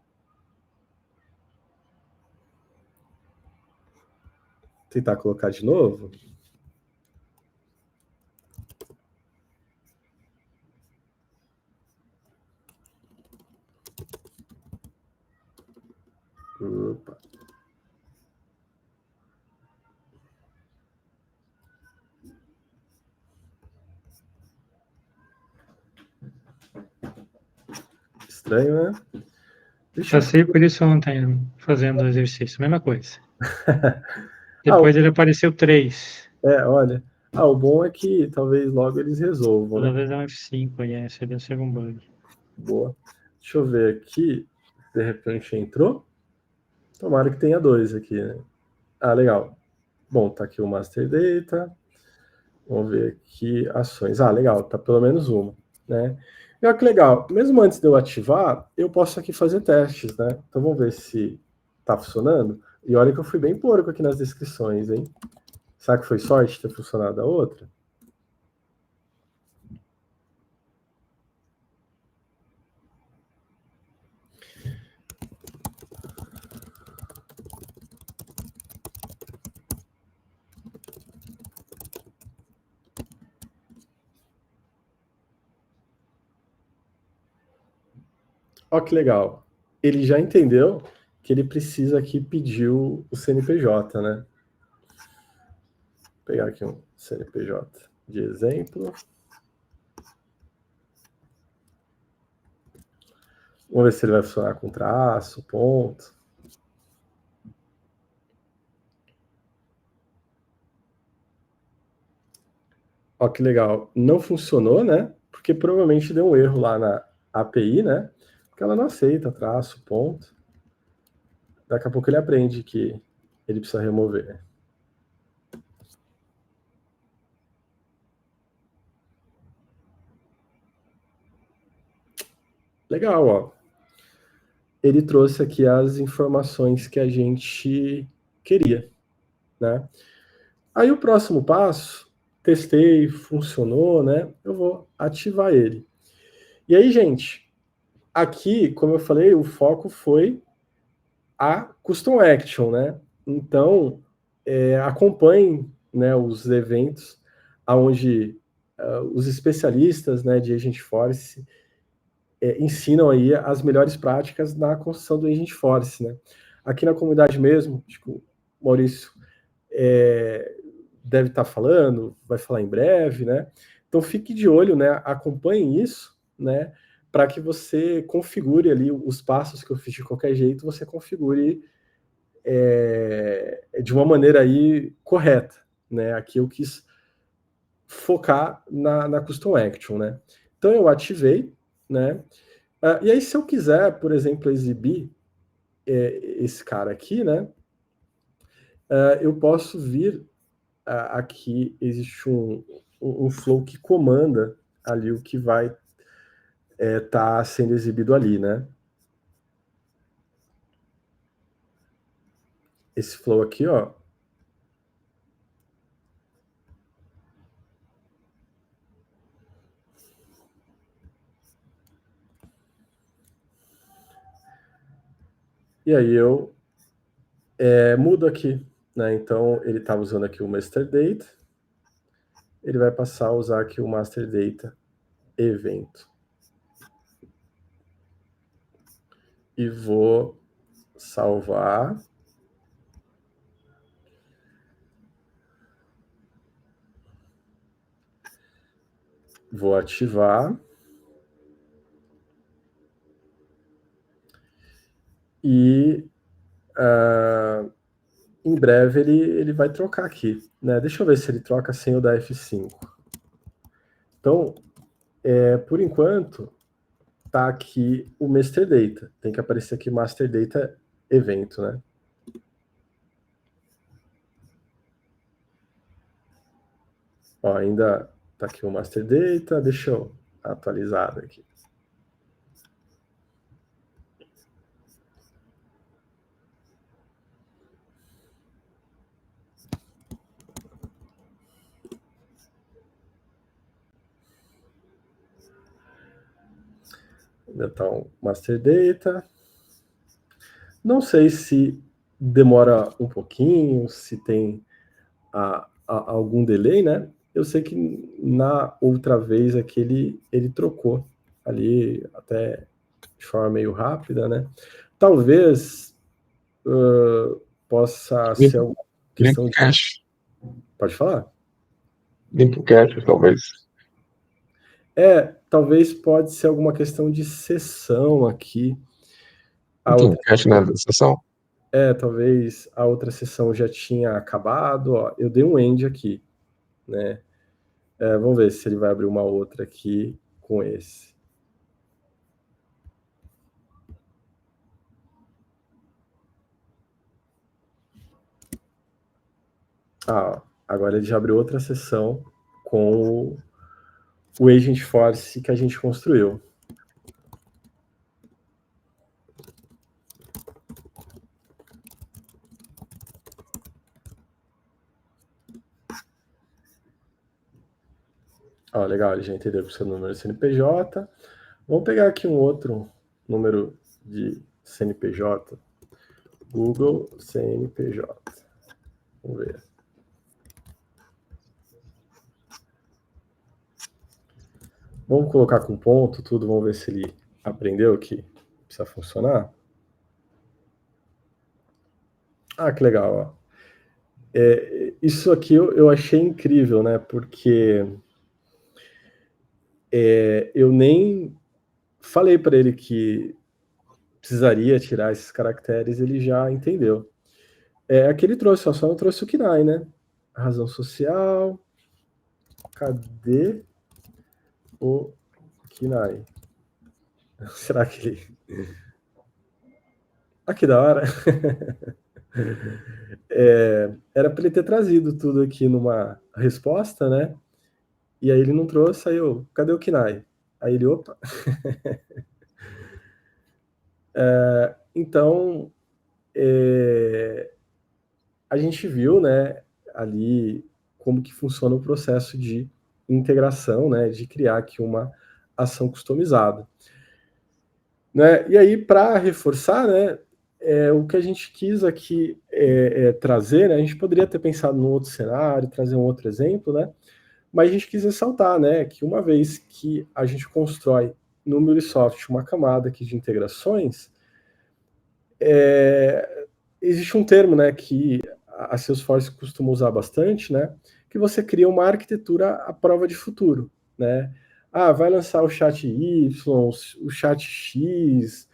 Tentar colocar de novo. Opa. Estranho, né? Passei por isso ontem, fazendo o exercício, mesma coisa. Depois ele apareceu 3. Olha. O bom é que talvez logo eles resolvam, né? Talvez é um F5 aí, esse deve ser um bug. Boa. Deixa eu ver aqui. De repente entrou. Tomara que tenha 2 aqui, né? Legal. Bom, tá aqui o Master Data. Vamos ver aqui ações. Legal, tá pelo menos uma, né? E olha que legal. Mesmo antes de eu ativar, eu posso aqui fazer testes, né? Então vamos ver se tá funcionando. E olha que eu fui bem porco aqui nas descrições, hein? Será que foi sorte ter funcionado a outra? Olha que legal. Ele já entendeu que ele precisa aqui pedir o CNPJ, né? Vou pegar aqui um CNPJ de exemplo. Vamos ver se ele vai funcionar com traço, ponto. Olha que legal. Não funcionou, né? Porque provavelmente deu um erro lá na API, né? Porque ela não aceita traço, ponto. Daqui a pouco ele aprende que ele precisa remover. Legal, ó. Ele trouxe aqui as informações que a gente queria, né? Aí o próximo passo, testei, funcionou, né? Eu vou ativar ele. E aí, gente, aqui, como eu falei, o foco foi a Custom Action, né? Então, acompanhem, né, os eventos onde os especialistas, né, de Agentforce ensinam aí as melhores práticas na construção do Agentforce, né? Aqui na comunidade mesmo, tipo, o Maurício deve estar falando, vai falar em breve, né? Então fique de olho, né? Acompanhe isso, né? Para que você configure ali os passos que eu fiz de qualquer jeito, você configure de uma maneira aí correta, né? Aqui eu quis focar na Custom Action, né? Então eu ativei, né? E aí se eu quiser, por exemplo, exibir esse cara aqui, né? Eu posso vir aqui, existe um flow que comanda ali o que vai tá sendo exibido ali, né? Esse flow aqui, ó. E aí eu mudo aqui, né? Então ele estava usando aqui o master data, ele vai passar a usar aqui o master data evento. E vou salvar. Vou ativar. E em breve ele vai trocar aqui, né? Deixa eu ver se ele troca sem o da F5. Então, por enquanto, tá aqui o Master Data. Tem que aparecer aqui Master Data Evento, né? Ó, ainda tá aqui o Master Data. Deixa eu atualizar aqui. Então, Master Data. Não sei se demora um pouquinho, se tem algum delay, né? Eu sei que na outra vez aqui ele trocou ali até de forma meio rápida, né? Talvez possa ser uma questão de... cache. Pode falar? Limpo cache, talvez. Talvez pode ser alguma questão de sessão aqui. Tem cache na sessão? Talvez a outra sessão já tinha acabado. Ó, eu dei um end aqui, né? Vamos ver se ele vai abrir uma outra aqui com esse. Agora ele já abriu outra sessão com o Agentforce que a gente construiu. Legal, ele já entendeu o seu número de CNPJ. Vamos pegar aqui um outro número de CNPJ. Google CNPJ. Vamos ver. Vamos colocar com ponto tudo, vamos ver se ele aprendeu que precisa funcionar. Que legal, ó. Isso aqui eu achei incrível, né? Porque eu nem falei para ele que precisaria tirar esses caracteres, ele já entendeu. Aqui ele trouxe, só não trouxe o KNAI, né? Razão social. Cadê o KNAI? Será que ele... Que da hora. Era para ele ter trazido tudo aqui numa resposta, né? E aí ele não trouxe, aí eu, cadê o KNAI? Aí ele, opa. Então, a gente viu, né, ali como que funciona o processo de integração, né, de criar aqui uma ação customizada. né? E aí, para reforçar, né, o que a gente quis aqui trazer, né, a gente poderia ter pensado num outro cenário, trazer um outro exemplo, né? Mas a gente quis ressaltar, né, que uma vez que a gente constrói no MuleSoft uma camada aqui de integrações, existe um termo, né, que a Salesforce costuma usar bastante, né, que você cria uma arquitetura à prova de futuro, né? Ah, vai lançar o chat Y, o chat X,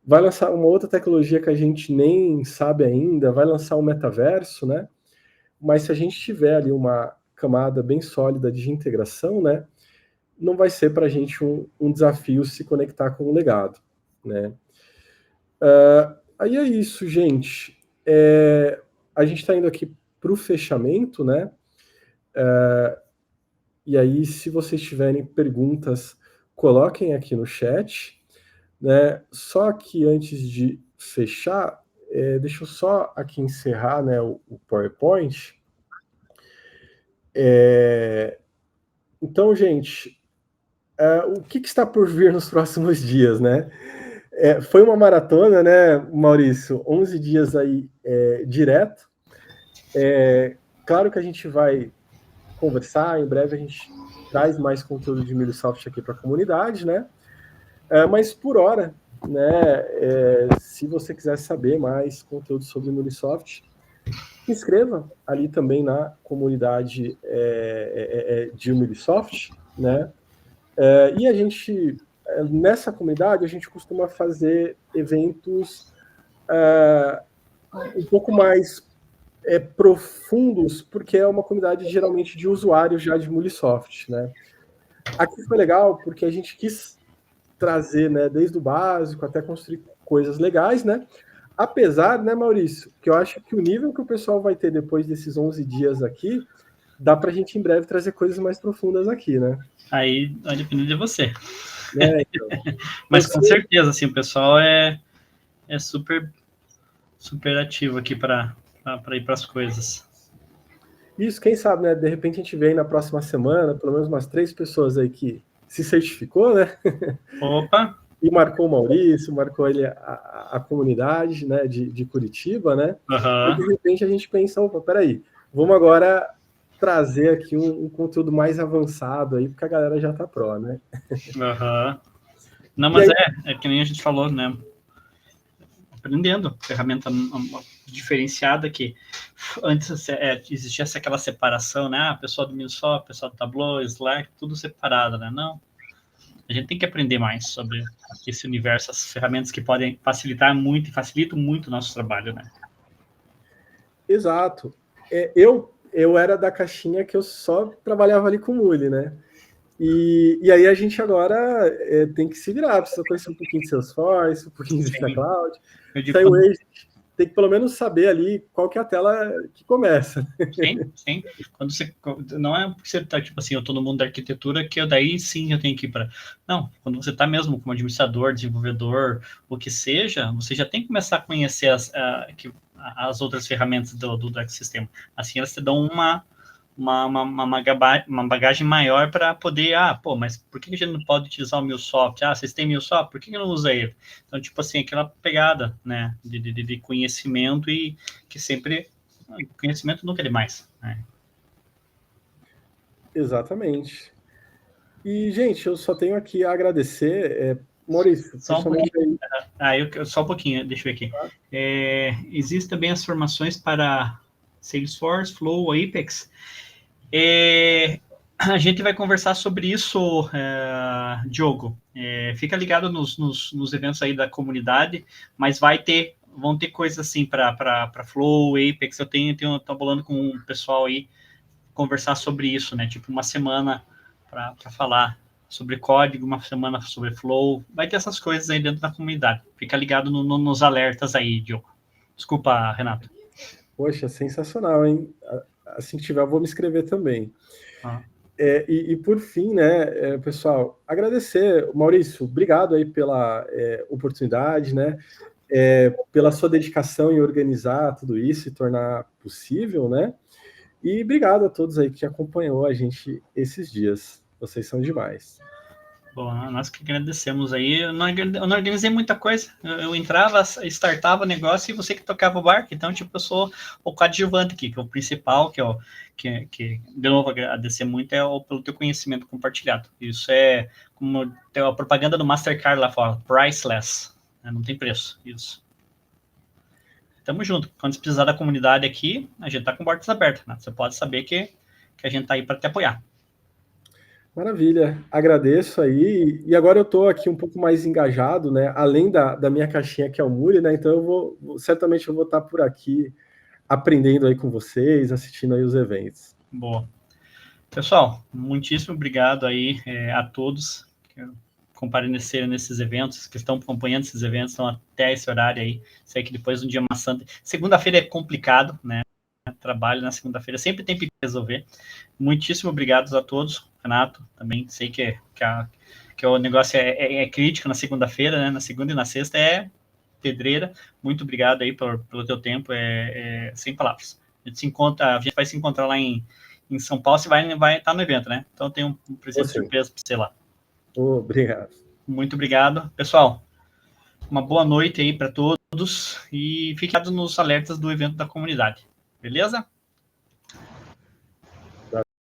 vai lançar uma outra tecnologia que a gente nem sabe ainda, vai lançar um metaverso, né? Mas se a gente tiver ali uma camada bem sólida de integração, né, não vai ser para a gente um desafio se conectar com o legado, né? Aí é isso, gente. A gente está indo aqui para o fechamento, né? E aí, se vocês tiverem perguntas, coloquem aqui no chat, né? Só que antes de fechar, deixa eu só aqui encerrar, né, o PowerPoint. Então, gente, o que está por vir nos próximos dias, né? Foi uma maratona, né, Maurício? 11 dias aí direto. Claro que a gente vai conversar, em breve a gente traz mais conteúdo de MuleSoft aqui para a comunidade, né? Mas por hora, né, se você quiser saber mais conteúdo sobre MuleSoft, se inscreva ali também na comunidade de MuleSoft, né? E a gente, nessa comunidade, a gente costuma fazer eventos um pouco mais profundos, porque é uma comunidade geralmente de usuários já de MuleSoft, né? Aqui foi legal porque a gente quis trazer, né, desde o básico até construir coisas legais, né? Apesar, né, Maurício, que eu acho que o nível que o pessoal vai ter depois desses 11 dias aqui, dá para a gente em breve trazer coisas mais profundas aqui, né? Aí vai depender de você. Então. Mas com certeza, assim, o pessoal é super ativo aqui para ir para as coisas. Isso, quem sabe, né? De repente a gente vê aí na próxima semana, pelo menos umas 3 pessoas aí que se certificou, né? Opa! E marcou o Maurício, marcou ele a comunidade, né, de Curitiba, né? Uhum. E de repente a gente pensa, opa, peraí, vamos agora trazer aqui um conteúdo mais avançado aí, porque a galera já tá pró, né? Uhum. Não, mas é que nem a gente falou, né? Aprendendo, ferramenta diferenciada que antes existia aquela separação, né? Pessoal do MuleSoft, pessoal do Tableau, Slack, tudo separado, né? Não. A gente tem que aprender mais sobre esse universo, as ferramentas que podem facilitar muito e facilitam muito o nosso trabalho, né? Exato. Eu era da caixinha que eu só trabalhava ali com Mule, né? E aí a gente agora tem que se virar, precisa conhecer um pouquinho de Salesforce, um pouquinho de Vista Cloud. Então aí tem que pelo menos saber ali qual que é a tela que começa. Sim. Quando você, não é porque você está, tipo assim, eu estou no mundo da arquitetura que daí sim eu tenho que ir para... Não, quando você está mesmo como administrador, desenvolvedor, o que seja, você já tem que começar a conhecer as outras ferramentas do ecossistema. Assim elas te dão uma bagagem maior para poder, mas por que a gente não pode utilizar o MuleSoft? Vocês têm MuleSoft, por que não usa ele? Então, tipo assim, aquela pegada, né, de conhecimento e que sempre, conhecimento nunca é demais, né? Exatamente. E, gente, eu só tenho aqui a agradecer, Maurício, só um pouquinho, só um pouquinho, deixa eu ver aqui. Existem também as formações para Salesforce, Flow, Apex. A gente vai conversar sobre isso, Diogo. Fica ligado nos eventos aí da comunidade, mas vão ter coisas assim para Flow, Apex. Eu tô falando com o pessoal aí, conversar sobre isso, né? Tipo, uma semana para falar sobre código, uma semana sobre Flow. Vai ter essas coisas aí dentro da comunidade. Fica ligado nos alertas aí, Diogo. Desculpa, Renato. Poxa, sensacional, hein? Assim que tiver, eu vou me inscrever também. E por fim, né, pessoal, agradecer, Maurício, obrigado aí pela oportunidade, né, pela sua dedicação em organizar tudo isso e tornar possível, né, e obrigado a todos aí que acompanhou a gente esses dias, vocês são demais. Bom, nós que agradecemos aí. Eu não organizei muita coisa. Eu entrava, startava o negócio e você que tocava o barco. Então, tipo, eu sou o coadjuvante aqui, que é o principal, que de novo, agradecer muito pelo teu conhecimento compartilhado. Isso é como tem a propaganda do Mastercard lá fora, priceless, né? Não tem preço, isso. Tamo junto. Quando você precisar da comunidade aqui, a gente tá com portas abertas, né? Você pode saber que a gente tá aí para te apoiar. Maravilha, agradeço aí. E agora eu estou aqui um pouco mais engajado, né? Além da minha caixinha que é o Muri, né? Então certamente eu vou estar por aqui aprendendo aí com vocês, assistindo aí os eventos. Boa. Pessoal, muitíssimo obrigado aí a todos que compareceram nesses eventos, que estão acompanhando esses eventos, estão até esse horário aí. Sei que depois de um dia maçante. Segunda-feira é complicado, né? Trabalho na segunda-feira, sempre tem que resolver. Muitíssimo obrigado a todos. Renato, também sei que o negócio é crítico na segunda-feira, né? Na segunda e na sexta é pedreira. Muito obrigado aí pelo teu tempo, sem palavras. A gente vai se encontrar lá em São Paulo, você vai estar no evento, né? Então tem um presente surpresa para você lá. Obrigado. Muito obrigado. Pessoal, uma boa noite aí para todos e fiquem nos alertas do evento da comunidade. Beleza?